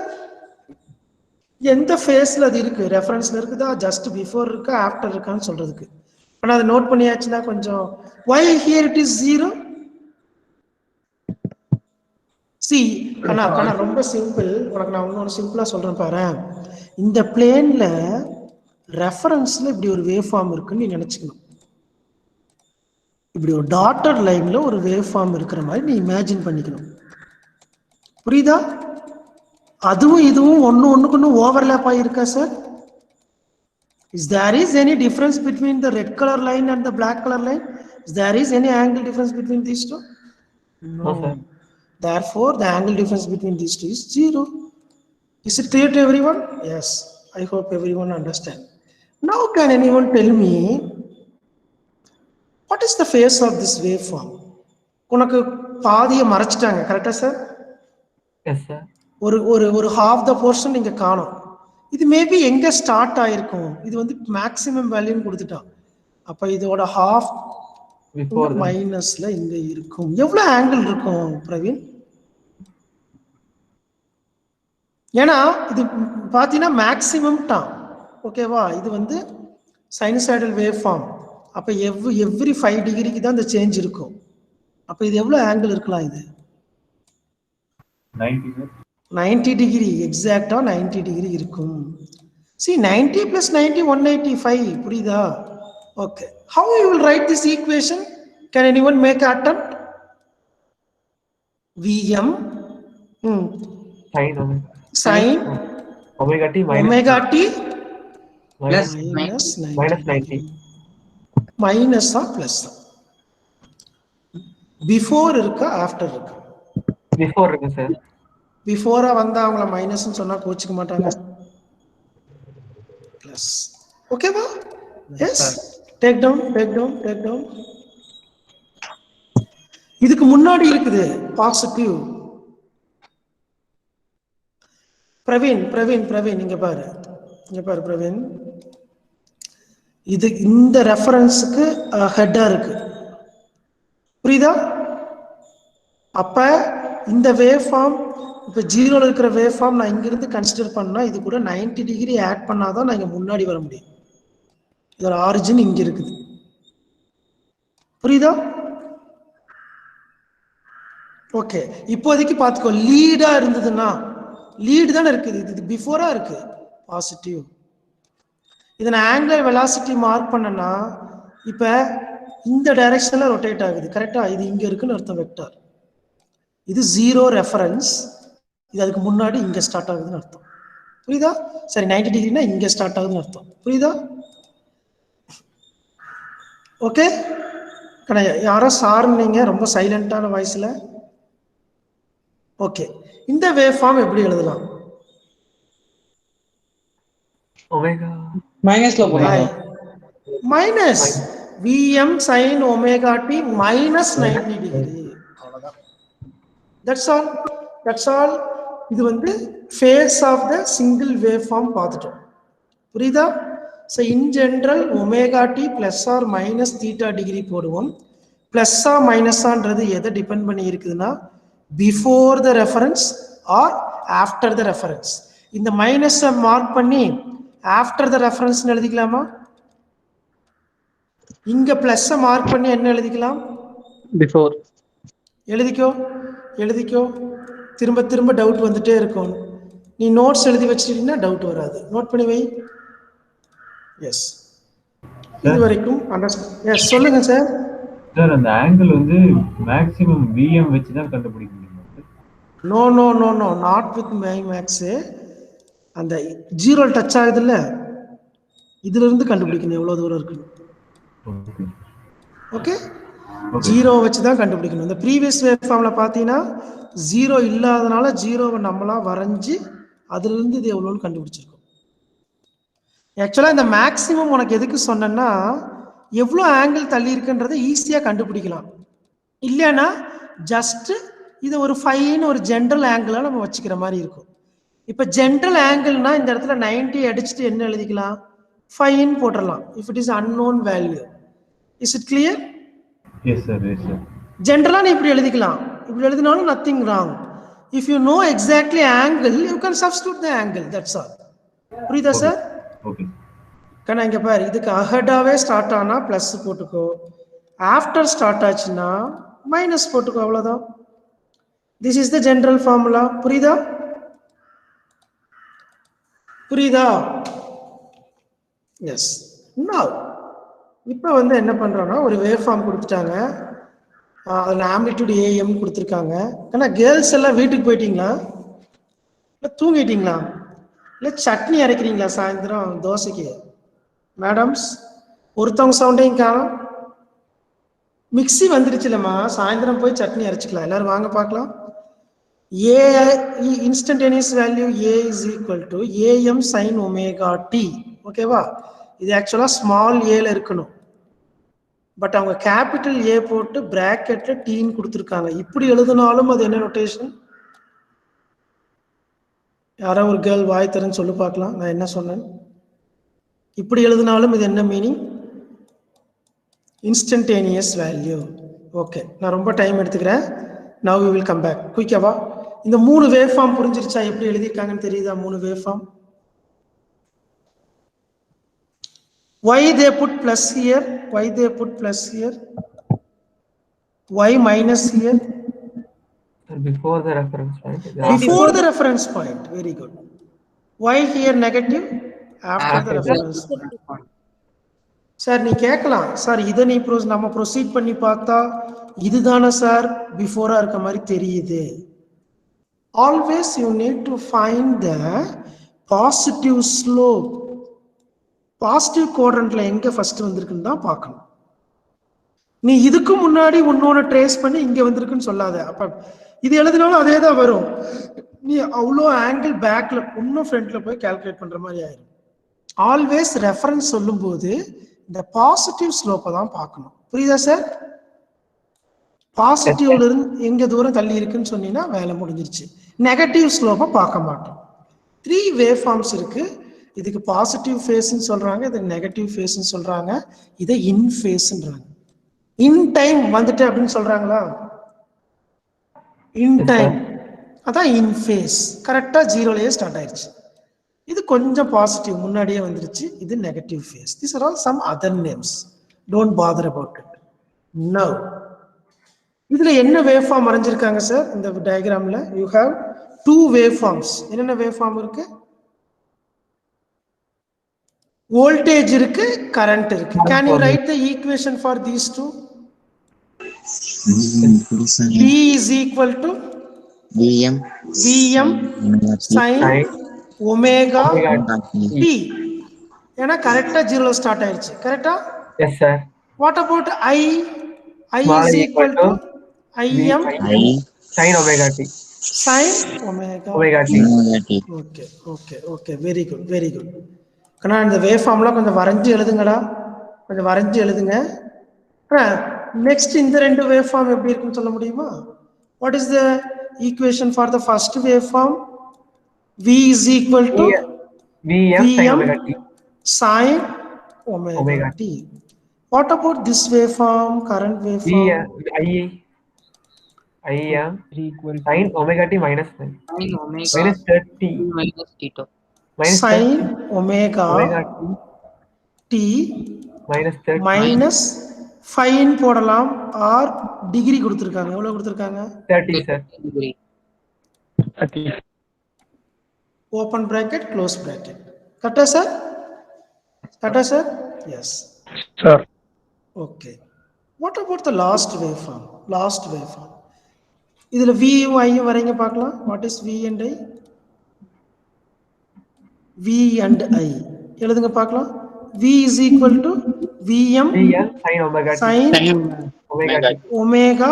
எந்த ஃபேஸ்ல அது இருக்கு? ரெஃபரன்ஸ்ல இருக்குதா, just before இருக்கா, ஆஃப்டர் இருக்கான்னு சொல்றதுக்கு. ஆனா அதை நோட் பண்ணியாச்சுன்னா கொஞ்சம் why here it is 0? See, கண்ணா ரொம்ப சிம்பிள். உனக்கு நான் இன்னொரு சிம்பிளா சொல்றேன் பாரு. இந்த பிளேன்ல ரெஃபரன்ஸ்ல இப்படி ஒரு வேவ் ஃபார்ம் இருக்குன்னு நீ நினைச்சுக்கணும். இப்படி ஒரு டாட்டட் லைன்ல ஒரு வேவ் ஃபார்ம் இருக்கிற மாதிரி நீ இமேஜின் பண்ணிக்கணும். புரியுதா? அதுவும் இதுவும் ஒண்ணுக்கு ஓவர்லாப் ஆகியிருக்கா சார்? Is there is any difference between the red color line and the black color line? Is there is any angle difference between these two? No, sir. Therefore, the angle difference between these two is 0. Is it clear to everyone? Yes. I hope everyone understand. Now, can anyone tell me what is the phase of this waveform? உனக்கு பாதியை மறைச்சிட்டாங்க, கரெக்டா sir? Yes, sir. ஒரு half the portion இங்க காணோம். இது maybe எங்க start ஆயிருக்கும்? இது வந்து மேக்ஸிமம் வேல்யூன்னு கொடுத்துட்டான். அப்ப இதோட ஹாஃப் மைனஸ்ல இங்க இருக்கும். எவ்வளவு ஆங்கிள் இருக்கும் பிரவீன்? ஏன்னா இது பாத்தீங்கன்னா மேக்ஸிமம் டாம். ஓகேவா? இது வந்து சைனசாய்டல் வேவ் ஃபார்ம். அப்ப எவ்ரி 5 டிகிரிக்கு தான் இந்த சேஞ்ச் இருக்கும். அப்ப இது எவ்வளவு ஆங்கிள் இருக்கலாம்? இது 90 டிகிரி, எக்ஸாக்டா 90 டிகிரி இருக்கும். See, 90 plus 90, 185. புரியுதா? Okay. How you will write this equation? Can anyone make an attempt? Vm sin omega t plus minus 90. Minus or plus? Before இருக்கா, after இருக்கா? Before இருக்கு சார். பிஃபோரா வந்தா அவங்கள மைனஸ்னு சொன்னா கோச்சிக்க மாட்டாங்க. பிளஸ். ஓகேவா? எஸ். Take down. இதுக்கு முன்னாடி இருக்குது பாசிட்டிவ். பிரவீன் இங்க பாரு பிரவீன். இது இந்த ரெஃபரன்ஸுக்கு ஹெட்டா இருக்கு. புரியுதா? அப்ப இந்த வேவ் ஃபார்ம், இப்போ 0ல இருக்கிற வேவ் ஃபார்ம் நான் இங்கிருந்து கன்சிடர் பண்ணா இது கூட 90 டிகிரி ஆட் பண்ணாதான் நான் இங்க முன்னாடி வர முடியும். இதோட ஆரிஜின் இங்க இருக்குது. புரியுதா? ஓகே. இப்போதைக்கு பார்த்துக்கோ. லீடா இருந்ததுன்னா, லீடு தானே இருக்குது, இது பிஃபோரா இருக்கு பாசிட்டிவ். இதை நான் ஆங்குலர் வெலாசிட்டி மார்க் பண்ணனா இப்ப இந்த டைரக்ஷன்ல ரொட்டேட் ஆகுது. கரெக்டா? இது இங்க இருக்குன்னு அர்த்தம் வெக்டார். இது 0 ரெஃபரன்ஸ். இது அதுக்கு முன்னாடி இங்க ஸ்டார்ட் ஆகுதுன்னு அர்த்தம். புரியுதா? சரி, 90 டிகிரினா இங்க ஸ்டார்ட் ஆகுதுன்னு அர்த்தம். புரியுதா? ஓகே. யாரோ சார்னீங்க ரொம்ப சைலண்டான வாய்ஸ்ல. ஓகே. இந்த வேவ் ஃபார்ம் எப்படி எழுதலாம்? ஒமேகா மைனஸ்ல போறீங்க. Minus Vm sin omega t minus 90 degree. அவ்வளவுதான். That's all. இது வந்து phase of the single waveform பார்த்துட்டோம். புரியுதா? So in general omega t plus or minus theta degree போடுவோம். plus or minus ஆன்றது எதை டிபெண்ட் பண்ணி இருக்குதுன்னா before the reference or after the reference. இந்த மைனஸ் மார்க் பண்ணி after the reference எழுதிக்கலாமா? இங்க plus mark பண்ணி என்ன எழுதிக்கலாம்? பிஃபோர். எழுதிக்கோ. திரும்ப டவுட் வந்துட்டே இருக்கும். நீ நோட்ஸ் எழுதி வச்சிட்டீங்கன்னா டவுட் வராது. நோட் பண்ணி வை. எஸ், இது வரைக்கும் அண்டர்ஸ்டாண்ட். எஸ், சொல்லுங்க சார். சார் அந்த ஆங்கிள் வந்து மேக்ஸிமம் விஎம் வச்சு தான் கண்டுபிடிக்க முடியும். No no no no, not with max. அந்த ஜீரோ டச் ஆகுதுல்ல, இதுல இருந்து கண்டுபிடிக்கணும் எவ்வளவு தூரம் இருக்குன்னு. ஓகே, ஜீரோ வச்சு தான் கண்டுபிடிக்கணும். இந்த ப்ரீவியஸ் வேவ் ஃபார்ம்ல பார்த்தீங்கன்னா ஜீரோ இல்லாதனால ஜீரோவை நம்மளா வரைஞ்சி அதுல இருந்து இது எவ்வளோன்னு கண்டுபிடிச்சிருக்கோம். ஆக்சுவலா இந்த மேக்ஸிமம் உனக்கு எதுக்கு சொன்னேன்னா, எவ்வளோ ஆங்கிள் தள்ளி இருக்குன்றதை ஈஸியாக கண்டுபிடிக்கலாம். இல்லைன்னா ஜஸ்ட் இது ஒரு ஃபைன்னு ஒரு ஜென்ரல் ஆங்கிளாக நம்ம வச்சுக்கிற மாதிரி இருக்கும். இப்போ ஜென்ரல் ஆங்கிள்னா இந்த இடத்துல 90 அடிச்சுட்டு என்ன எழுதிக்கலாம், ஃபைன் போட்டுடலாம். If it is unknown value. Is it clear? Yes sir, yes sir. ஜென்ரலா நீ இப்படி எழுதிக்கலாம். இப்படி எழுதினாலும் nothing wrong. If you know exactly angle, you can substitute the angle. That's all. புரியுதா சார்? ஓகே. கண்ணா இங்க பாரு, இதுக்கு அஹெடாவே ஸ்டார்ட் ஆனா பிளஸ் போட்டுக்கோ, ஆஃப்டர் ஸ்டார்ட் ஆச்சுன்னா மைனஸ் போட்டுக்கோ, அவ்வளவுதான். This is the general formula. புரியுதா? புரியுதா? எஸ். நவ் இப்போ வந்து என்ன பண்றோம்னா, ஒரு வேவ் ஃபார்ம் கொடுத்துட்டாங்க, அதில் ஆம்பிளிட்யூட் ஏஎம் கொடுத்துருக்காங்க. ஆனால் கேர்ள்ஸ் எல்லாம் வீட்டுக்கு போயிட்டீங்களா, இல்லை தூங்கிட்டீங்களா, இல்லை சட்னி அரைக்கிறீங்களா சாயந்தரம் தோசைக்கு? மேடம்ஸ், ஒருத்தவங்க சவுண்டையும் காணும். மிக்சி வந்துருச்சுலம்மா, சாயந்தரம் போய் சட்னி அரைச்சிக்கலாம். எல்லாரும் வாங்க பார்க்கலாம். A instantaneous value A is equal to A m sine omega t. ஓகேவா? இது ஆக்சுவலாக ஸ்மால் ஏல இருக்கணும், பட் அவங்க கேபிட்டல் ஏ போட்டு பிராக்கெட்ல டீன்னு கொடுத்துருக்காங்க. இப்படி எழுதினாலும் அது என்ன நோட்டேஷன்? யாரோ ஒரு கேர்ள் வாய் தரேன்னு சொல்லி பார்க்கலாம், நான் என்ன சொன்னேன். இப்படி எழுதினாலும் இது என்ன மீனிங்? Instantaneous value. ஓகே, நான் ரொம்ப டைம் எடுத்துக்கிறேன். Now we will come back. குயிக்காவா? இந்த 3 வேவ் ஃபார்ம் புரிஞ்சிருச்சா? எப்படி எழுதியிருக்காங்கன்னு தெரியுதா? 3 wave form. Why they put plus here? Why they put plus here? Why minus here? Before the reference point. Before the reference point. Very good. Why here negative? After the reference point. Sir நீ கேட்கலாம், sir இதை நீ நம்ம proceed பண்ணி பார்த்தா இதுதானே sir பிஃபோரா இருக்க மாதிரி தெரியுது. Always you need to find the positive slope. Positive குவாட்ரண்ட்ல எங்க ஃபர்ஸ்ட் வந்திருக்குன்னு தான் பார்க்கணும். நீ இதுக்கு முன்னாடி உன்னோட ட்ரேஸ் பண்ணி இங்க வந்திருக்குன்னு சொல்லாத. அப்ப இது எழுதினாலும் அதே தான் வரும். நீ அவ்வளோ ஆங்கிள் பேக்ல இன்னும் ஃப்ரண்ட்ல போய் கால்குலேட் பண்ற மாதிரி ஆயிரும். ஆல்வேஸ் ரெஃபரன்ஸ் சொல்லும் போது இந்த பாசிட்டிவ் ஸ்லோப்பை தான் பார்க்கணும். புரியுதா சார்? பாசிட்டிவ்ல இருந்து எங்க தூரம் தள்ளி இருக்குன்னு சொன்னீங்கன்னா வேலை முடிஞ்சிருச்சு. நெகட்டிவ் ஸ்லோப்பை பார்க்க மாட்டோம். 3 வேவ் ஃபார்ம்ஸ் இருக்கு. இதுக்கு பாசிட்டிவ் ஃபேஸ்ன்னு சொல்றாங்க, இதுக்கு நெகட்டிவ் ஃபேஸ்ன்னு சொல்றாங்க, இதை இன் ஃபேஸ்ன்றாங்க. இன் டைம் வந்துட்டு அப்படின்னு சொல்றாங்களா? இன் டைம் அதான் இன் ஃபேஸ். கரெக்டா 0லயே ஸ்டார்ட் ஆயிடுச்சு. இது கொஞ்சம் பாசிட்டிவ் முன்னாடியே வந்துருச்சு, இது negative phase. These are all some other names. Don't bother about it. Now இதுல என்ன வேவ் ஃபார்ம் வரைஞ்சிருக்காங்க சார்? இந்த டயகிராம்ல you have 2 வேவ் ஃபார்ம்ஸ். என்னென்ன வேவ் ஃபார்ம் இருக்கு? வோல்டேஜ் இருக்கு, கரண்ட் இருக்கு. Can you write the equation for these two? B is equal to Vm sin omega t. ஏன்னா கரெக்டா 0 ஸ்டார்ட் ஆயிடுச்சு. கரெக்டா? Yes sir. What about I? I is equal to Im sin omega t. Sin omega t. Okay. Very good. கண்ணா இந்த wave ஃபார்ம்லாம் கொஞ்சம் வரைஞ்சி எழுதுங்கடா, கொஞ்சம் வரைஞ்சி எழுதுங்க. நெக்ஸ்ட் இந்த 2 வேவ் ஃபார்ம் எப்படி இருக்குன்னு சொல்ல முடியுமா? What is the equation for the first wave form? V is equal to Vm sin omega t. What about this wave form, current wave form? I am sin omega t minus 9. Sin omega minus 30 minus theta. Sin omega t minus 30 minus fine போடலாம் R degree கொடுத்திருக்காங்க. எவ்வளவு கொடுத்திருக்காங்க? 30 sir. open bracket, close bracket. Correct, sir? Correct, sir? Yes. Sir. Okay. What about the last waveform? Last waveform. இதுல V யும் I யும் வரைங்க பார்க்கலாம். What is V and I? V and I. எழுதுங்க பார்க்கலாம். V is equal to Vm Vn sin omega t. sin Omega t. omega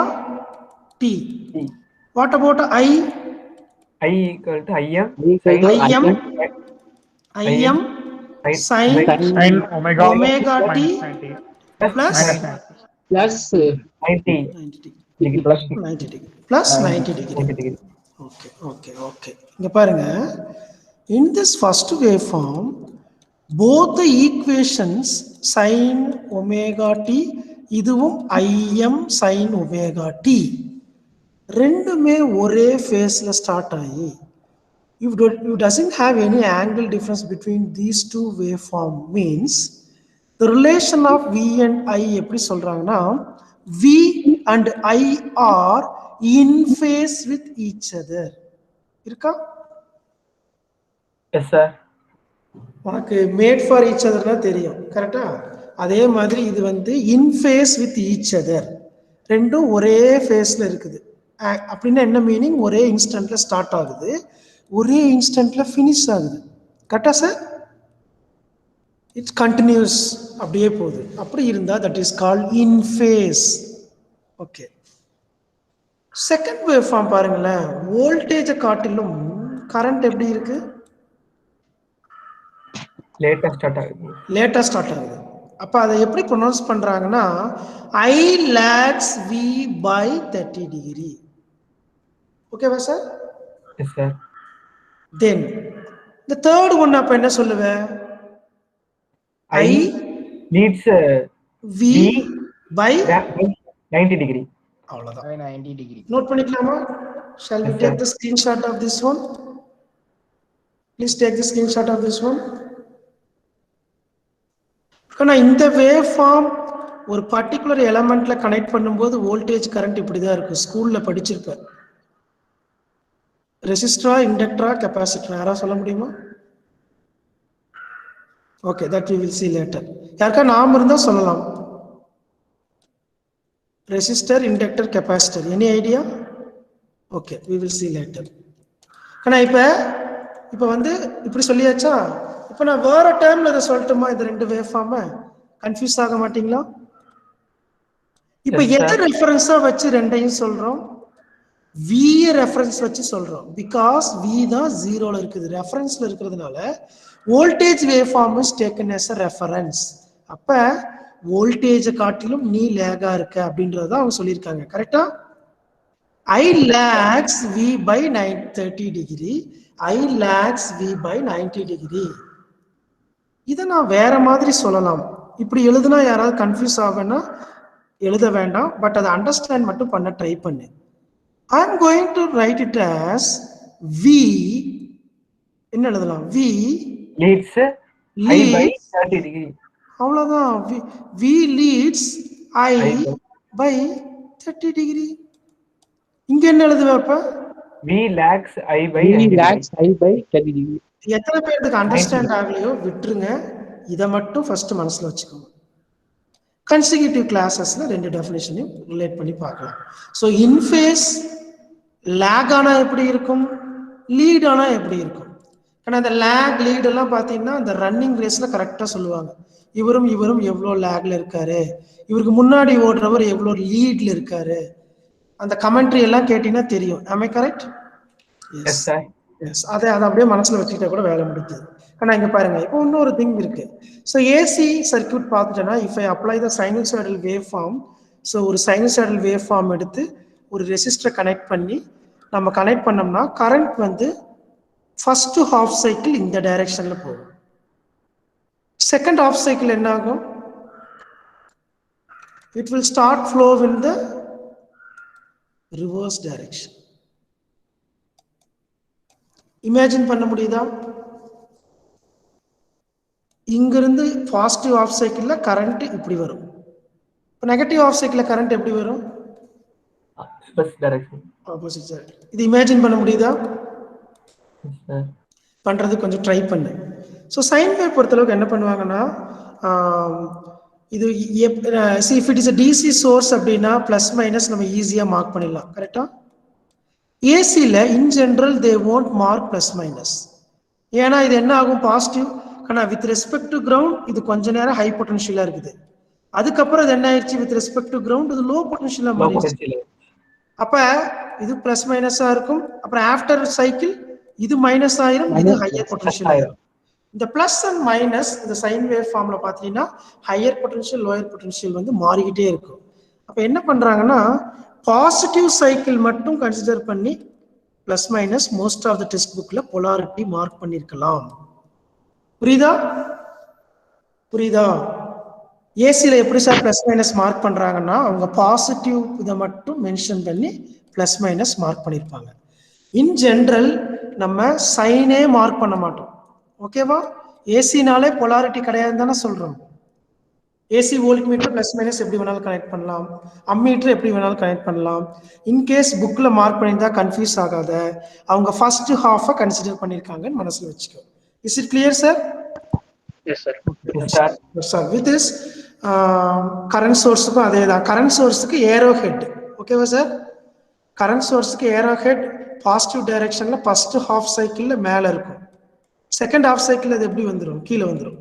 t. What about I? I equal to Im Im Im sin Sin omega t minus 90. plus Plus 90 degree plus 90 degree plus 90 degree. 90 degree. Okay. இங்க பாருங்க, in this first waveform, both the equations sin omega t இதுவும் Im sin omega t ரெண்டுமே ஒரே ஃபேஸ்ல start ஆகி if doesn't have any angle difference between these two waveform means the relation of V and I எப்படி சொல்றாங்கன்னா V and I are in phase with each other. இருக்கா? Yes sir. உனக்கு made for each அதர்னா தெரியும், கரெக்டா? அதே மாதிரி இது வந்து இன் ஃபேஸ் வித் ஈச் அதர், ரெண்டும் ஒரே ஃபேஸ்ல இருக்குது. அப்படின்னா என்ன மீனிங்? ஒரே இன்ஸ்டன்ட்ல ஸ்டார்ட் ஆகுது, ஒரே இன்ஸ்டன்ட்ல ஃபினிஷ் ஆகுது. கரெக்டா சார்? இட்ஸ் கண்டினியூஸ், அப்படியே போகுது. அப்படி இருந்தா that is called in phase. Okay. Second wave form பாருங்களேன், வோல்டேஜை காட்டிலும் கரண்ட் எப்படி இருக்கு? லேட்டா ஸ்டார்ட் ஆகுது. அப்ப அதை எப்படி ப்ரொனவுன்ஸ் பண்றாங்கன்னா I lags V by 30 degree. ஓகேவா sir? Yes sir. Then the third one அப்ப என்ன சொல்லுவ? I leads V by 90 degree. அவ்வளவுதான். 90 degree. நோட் பண்ணிக்கலாமா? Shall we take the screenshot of this one? Please take the screenshot of this one. ஆனால் இந்த wave form ஒரு particular எலமெண்ட்ல connect பண்ணும்போது voltage current இப்படிதான் இருக்கும். ஸ்கூல்ல படிச்சிருப்பேன். ரெசிஸ்டரா, இண்டக்டரா, கெப்பாசிட்டரா, யாரா சொல்ல முடியுமா? Okay, that we will see later. யாருக்கா நாம இருந்தா சொல்லலாம். Resistor, inductor, capacitor, any idea? Okay, we will see later. ஆனா இப்ப வந்து இப்படி சொல்லியாச்சா? இப்ப நான் வேற டைம்ல இதை சொல்லட்டுமா? இந்த ரெண்டு வேவ் ஃபார்ம கன்ஃபியூஸ் ஆக மாட்டீங்களா? இப்ப எதை ரெஃபரன்ஸா வச்சு ரெண்டையும் சொல்றோம்? V ரெஃபரன்ஸ் வச்சு சொல்றோம். பிகாஸ் V தான் ஜீரோல இருக்குது, ரெஃபரன்ஸ்ல இருக்கிறதுனால voltage wave form is taken as a reference. அப்ப வோல்டேஜை காட்டிலும் நீ லேகா இருக்க அப்படின்றத அவங்க சொல்லியிருக்காங்க. கரெக்டா? I lags V by 30 degree. I lags V by 90 degree. இதை நான் வேற மாதிரி சொல்லலாம். இப்படி எழுதுனா யாராவது கன்ஃபியூஸ் ஆகுன்னா எழுத வேண்டாம், பட் அதை அண்டர்ஸ்டாண்ட் மட்டும் பண்ண ட்ரை பண்ணு. I am going to right it as V. என்ன எழுதலாம்? V leads I by 30 degree. அவ்வளவுதான். V leads I by 30 degree. இங்க என்ன எழுதுவேப்ப? V lags I by 30 degree. எத்தனை பேருக்கு அண்டர்ஸ்டாண்ட் ஆகலையோ விட்டுருங்க. இதை மட்டும் ஃபர்ஸ்ட் மனசுல வச்சுக்கோங்க. கன்சிக்யூட்டிவ் கிளாஸஸ்ல ரெண்டு டெஃபினேஷனையும் ரிலேட் பண்ணி பார்க்கலாம். ஸோ இன்ஃபேஸ் லேக் ஆனா எப்படி இருக்கும், லீட் ஆனா எப்படி இருக்கும்? ஏன்னா அந்த லேக் லீட் எல்லாம் பார்த்தீங்கன்னா அந்த ரன்னிங் ரேஸ்ல கரெக்டாக சொல்லுவாங்க. இவரும் எவ்வளோ லேக்ல இருக்காரு, இவருக்கு முன்னாடி ஓடுறவர் எவ்வளோ லீட்ல இருக்காரு, அந்த கமெண்ட்ரி எல்லாம் கேட்டீங்கன்னா தெரியும். ஆமே கரெக்ட்? Yes sir. அதை அப்படியே மனசுல வச்சுக்கிட்டா கூட வேலை முடியுது. ஆனா இங்க பாருங்க, இப்போ இன்னொரு திங் இருக்கு. ஸோ ஏசி சர்க்கியூட் பார்த்துட்டேன்னா if I apply the sinusoidal wave form, so ஒரு சைனூசாய்டல் வேவ் ஃபார்ம் எடுத்து ஒரு ரெசிஸ்டரை கனெக்ட் பண்ணி நம்ம கனெக்ட் பண்ணோம்னா கரண்ட் வந்து ஃபர்ஸ்ட் ஹாஃப் சைக்கிள் இந்த டைரக்ஷன்ல போகும். செகண்ட் ஹாஃப் சைக்கிள் என்ன ஆகும்? It will start flow in the reverse direction. Imagine பண்ண முடியுதா? இங்கிருந்து பாசிட்டிவ் ஆஃப் சைக்கிள்ல கரண்ட் இப்படி வரும், நெகட்டிவ் ஆஃப் சைக்கிள்ல கரண்ட் எப்படி வரும்? Opposite direction. இது இமேஜின் பண்ண முடியுதா? பண்ணுறது கொஞ்சம் ட்ரை பண்ணு. ஸோ சைன் வேவ் பொறுத்தளவுக்கு என்ன பண்ணுவாங்கன்னா, இது if it is a DC source அப்படின்னா ப்ளஸ் மைனஸ் நம்ம ஈஸியாக மார்க் பண்ணிடலாம். கரெக்டாக? ஏசியில் in general they won't mark plus minus. ஏன்னா இது என்ன ஆகும், பாசிட்டிவ். ஆனால் வித் ரெஸ்பெக்ட் டு கிரவுண்ட் இது கொஞ்ச நேரம் ஹை பொட்டன்ஷியலாக இருக்குது. அதுக்கப்புறம் இது என்ன ஆயிடுச்சு, வித் ரெஸ்பெக்ட் டு கிரவுண்ட் இது லோ பொட்டன்ஷியலாக மாறிடுச்சு. அப்போ இது ப்ளஸ் மைனஸாக இருக்கும். அப்புறம் ஆஃப்டர் சைக்கிள் இது மைனஸ் ஆயிரும், இது ஹையர் பொட்டன்ஷியல் ஆயிரும். இந்த பிளஸ் அண்ட் மைனஸ் இந்த சைன் வேவ் ஃபார்ம்ல பார்த்தீங்கன்னா ஹையர் பொட்டன்ஷியல் லோயர் பொட்டன்ஷியல் வந்து மாறிக்கிட்டே இருக்கும். அப்போ என்ன பண்றாங்கன்னா, பாசிட்டிவ் சைக்கிள் மட்டும் கன்சிடர் பண்ணி plus minus most of the text புக்ல பொலாரிட்டி மார்க் பண்ணிருக்கலாம். புரியுதா? புரியுதா? ஏசியில் எப்படி சார் பிளஸ் மைனஸ் மார்க் பண்றாங்கன்னா, அவங்க பாசிட்டிவ் இதை மட்டும் மென்ஷன் பண்ணி பிளஸ் மைனஸ் மார்க் பண்ணியிருப்பாங்க. இன் ஜென்ரல் நம்ம சைனே மார்க் பண்ண மாட்டோம். ஓகேவா? ஏசினாலே பொலாரிட்டி கிடையாதுன்னு தானே சொல்றோம். AC volt metre plus minus எப்படி வேணாலும் கனெக்ட் பண்ணலாம், அம்மீட்டர் எப்படி வேணாலும் கனெக்ட் பண்ணலாம். இன்கேஸ் புக்ல மார்க் பண்ணியிருந்தா கன்ஃபியூஸ் ஆகாத, அவங்க ஃபர்ஸ்ட் ஹாஃபை கன்சிடர் பண்ணியிருக்காங்கன்னு மனசுல வச்சுக்கோ. Is it clear sir? Yes, sir. Sir with this current சோர்ஸுக்கும் அதே தான். கரண்ட் சோர்ஸுக்கு ஏரோ ஹெட். ஓகேவா சார்? கரண்ட் சோர்ஸுக்கு ஏரோ ஹெட் பாசிட்டிவ் டைரக்ஷன்ல ஃபர்ஸ்ட் ஹாஃப் சைக்கிள்ல மேலே இருக்கும், செகண்ட் ஹாஃப் சைக்கிள் அது எப்படி வந்துடும், கீழே வந்துடும்,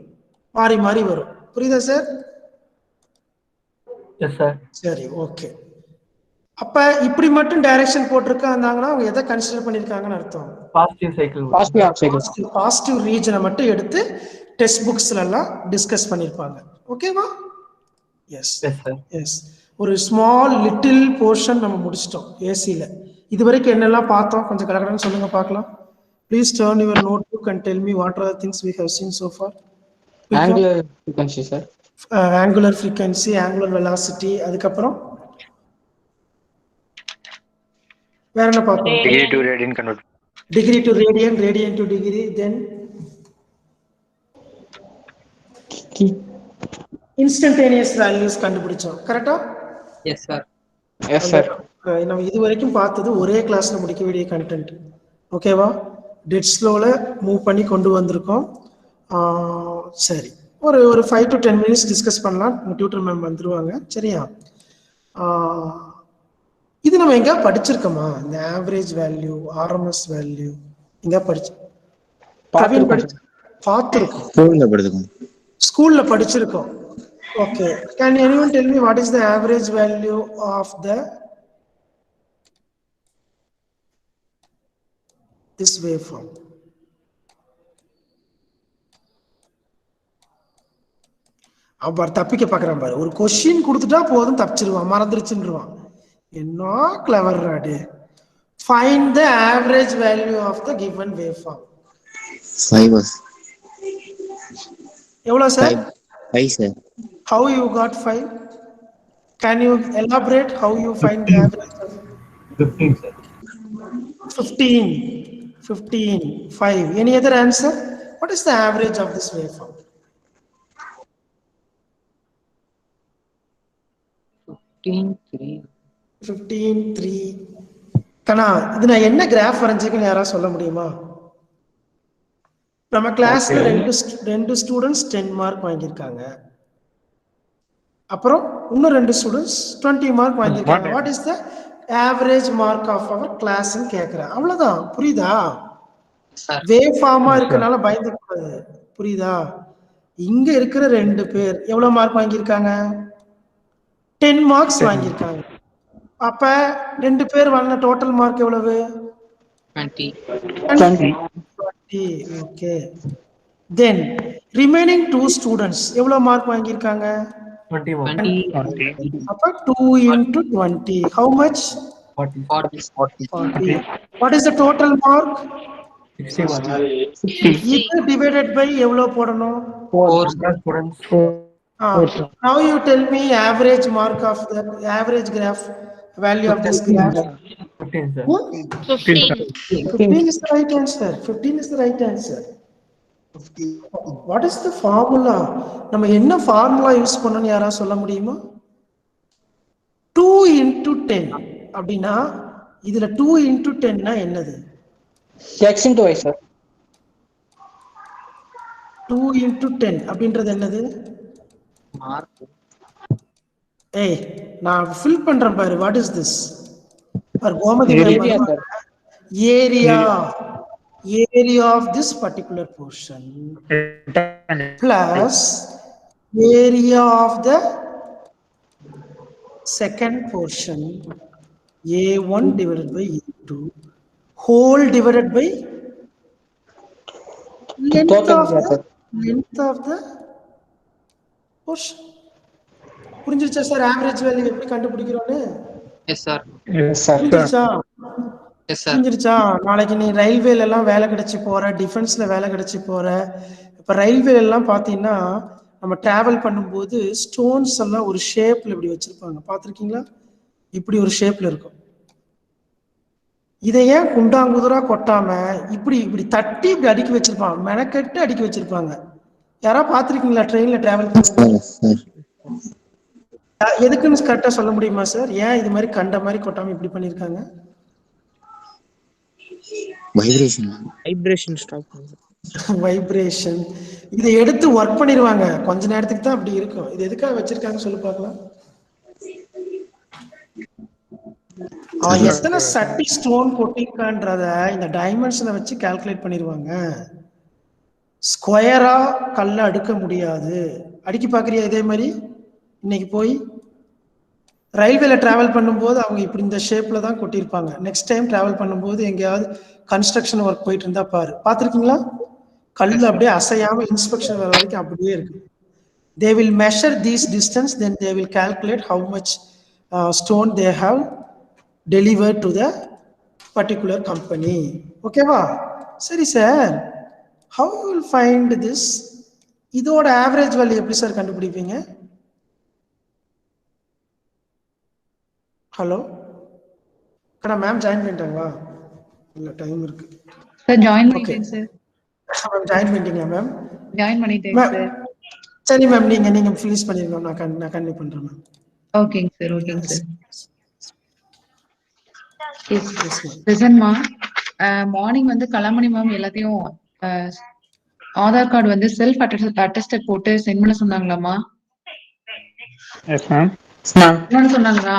மாறி மாறி வரும். புரியுதா சார்? Yes, sir. சரி, ஓகே. அப்ப இப்படி மட்டும் டைரக்ஷன் போட்டிருக்காங்கன்னா அவங்க எதை கன்சிடர் பண்ணிருக்காங்கன்னு அர்த்தம், Positive cycle. Positive half cycle. Positive ரீஜனை மட்டும் எடுத்து டெக்ஸ்ட் புக்ஸ்ல எல்லாம் டிஸ்கஸ் பண்ணிருப்பாங்க. ஓகேவா? Yes Yes, sir. எஸ். ஒரு ஸ்மால் லிட்டில் போர்ஷன் நம்ம முடிச்சிட்டோம் ஏசியில. இது வரைக்கும் என்னெல்லாம் பார்த்தோம் கொஞ்சம் கடகடன்னு சொல்லுங்க பார்க்கலாம். Please turn your notebook and tell me what are the things we have seen so far. Angular frequency, sir. Angular frequency, angular velocity, அதுக்கப்புறம் வேற என்ன பார்த்தோம்? Degree to radian convert. Degree to radian, radian to degree, then instantaneous values கண்டுபிடிச்சோம். கரெக்டா? Yes, sir. Yes, sir. நம்ம இது வரைக்கும் பார்த்தது ஒரே கிளாஸ்ல முடிக்க வேண்டிய கண்டென்ட். ஓகேவா? டெட் ஸ்லோல மூவ் பண்ணி கொண்டு வந்திருக்கோம். சரி, ஒரு 5 to 10 minutes டிஸ்கஸ் பண்ணலாம். டியூட்டர் மேம் வந்துருவாங்க. சரியா? இது நம்ம எங்க படிச்சிருக்கோமா? இந்த ஆவரேஜ் வேல்யூ, ஆர்எம்எஸ் வேல்யூ எங்க பார்த்திருக்கோம்? ஸ்கூல்ல படிச்சிருக்கோம். Okay, can anyone tell me what is the average value of the this waveform? அவர் தப்பிக்க பார்க்குறான் பாரு. ஒரு கொஸ்டின் கொடுத்துட்டா போதும் தப்பிச்சிருவான், மறந்துருச்சுன்னுருவான். என்ன கிளவர் ராடு. Find the average value of the given waveform. 5. எவ்வளோ sir? 5 sir. How you got 5? Can you elaborate how you find the average? 15 sir. 15, 5. Any other answer? What is the average of this waveform? 15.3. கண்ணா, இது நான் என்ன graph வரைஞ்சிருக்கேன்னு யாராவது சொல்ல முடியுமா? நம்ம கிளாஸ்ல ரெண்டு ஸ்டூடெண்ட்ஸ் 10 மார்க் வாங்கியிருக்காங்க. அப்புறம் இன்னும் 2 ஸ்டூடெண்ட்ஸ் 20 மார்க் வாங்கியிருக்காங்க. What is the average mark of our கிளாஸ்ன்னு கேட்குறேன். அவ்வளோதான். புரியுதா? வேவ் ஃபார்மா இருக்கனால பயந்து கூடாது. புரியுதா? இங்க இருக்கிற 2 பேர் எவ்வளவு மார்க் வாங்கியிருக்காங்க? 10 மார்க்ஸ் வாங்கியிருக்காங்க. அப்ப 2 பேர் வாங்கின டோட்டல் மார்க் எவ்வளவு? 20. ஓகே. தென் ரிமைனிங் 2 ஸ்டூடெண்ட்ஸ் எவ்வளவு மார்க் வாங்கியிருக்காங்க? 20. அப்ப 2 into 20. How much? 40. What is the total mark? 61. இது divided by எவ்வளவு போடணும்? 4 students. Now you tell me average mark of the average graph value of this graph. 15 sir. 15 is the right answer. 15 is the right answer. What is the formula? நம்ம என்ன formula use பண்ணனும் யாராவது சொல்ல முடியுமா? 2 into 10 அப்படினா இதுல 2 into 10 னா என்னது? X into Y, sir. 2 into 10 அப்படின்றது என்னது? ஏய் நான் ஃபில் பண்றேன் பாரு. What is this? பார் Gomathi area of this particular portion plus area of the second portion A1 divided by A2 whole divided by length of the portion. புரிஞ்சிருச்சா சார்? Average value எப்படி கண்டுபிடிக்கிறோம்னு? Yes, sir. புரிஞ்சிருச்சா? Yes, sir. புரிஞ்சிருச்சா? நாளைக்கு நீ ரயில்வேல எல்லாம் வேலை கிடைச்சி போற, டிஃபென்ஸ்ல வேலை கிடைச்சி போற. இப்ப ரயில்வே எல்லாம் பாத்தீங்கன்னா நம்ம டிராவல் பண்ணும்போது ஸ்டோன்ஸ் எல்லாம் ஒரு ஷேப்ல இப்படி வச்சிருப்பாங்க. பார்த்திருக்கீங்களா? இப்படி ஒரு ஷேப்ல இருக்கும். இதை ஏன் குண்டாங்குதுரா கொட்டாம இப்படி இப்படி தட்டி இப்படி அடுக்கி வச்சிருப்பாங்க. மெனக்கெட்டு அடுக்கி வச்சிருப்பாங்க. யாரா பார்த்திருக்கீங்களா ட்ரெயின்ல டிராவல் பண்ணும்போது? எதுக்குன்னு கரெக்டா சொல்ல முடியுமா சார்? ஏன் இது மாதிரி கண்ட மாதிரி கொட்டாம இப்படி பண்ணிருக்காங்க? வைப்ரேஷன். இதை எடுத்து ஒர்க் பண்ணிடுவாங்க. கொஞ்ச நேரத்துக்கு தான் அப்படி இருக்கும். இது எதுக்காக வச்சிருக்காங்க சொல்லு பார்க்கலாம். அவன் எத்தனை சட்டி ஸ்டோன் போட்டிருக்கான்றத இந்த டைமென்ஷனை வச்சு கால்குலேட் பண்ணிடுவாங்க. ஸ்கொயரா கல்ல அடுக்க முடியாது. அடுக்கி பாக்குறியா? இதே மாதிரி இன்னைக்கு போய் ரயில்வேல டிராவல் பண்ணும்போது அவங்க இப்படி இந்த ஷேப்ல தான் கொட்டியிருப்பாங்க. நெக்ஸ்ட் டைம் டிராவல் பண்ணும்போது எங்கேயாவது கன்ஸ்ட்ரக்ஷன் ஒர்க் போயிட்டு இருந்தா பாரு. பார்த்திருக்கீங்களா? கல்லு அப்படியே அசையாம இன்ஸ்பெக்ஷன் வர வரைக்கும் அப்படியே இருக்கு. They will measure these distance, then they will calculate how much stone they have delivered to the particular company. ஓகேவா? சரி sir, how you will find this? இதோட ஆவரேஜ் வேல்யூ எப்படி சார் கண்டுபிடிப்பீங்க? ஹலோ கடா மேம் ஜாயின் பண்ணிட்டாங்களா? இல்ல time இருக்கு sir. Join பண்ணிட்டேன் sir. Ma'am join பண்ணிட்டீங்களா ma'am? Join பண்ணிட்டேன் சார். சரி மேம், நீங்க ஃபினிஷ் பண்ணிருங்க. நான் கண்டினியூ பண்றேன் மேம். ஓகேங்க சார். ஓகேங்க சார். பிரசன்மா மார்னிங் வந்து கலாமணி மேம் எல்லாத்தையும் ஆதார் கார்டு வந்து செல்ஃப் அட்டஸ்டட் போட்டு சென்ட் பண்ண சொன்னாங்களாமா? Yes ma'am. சொன்னாங்களா?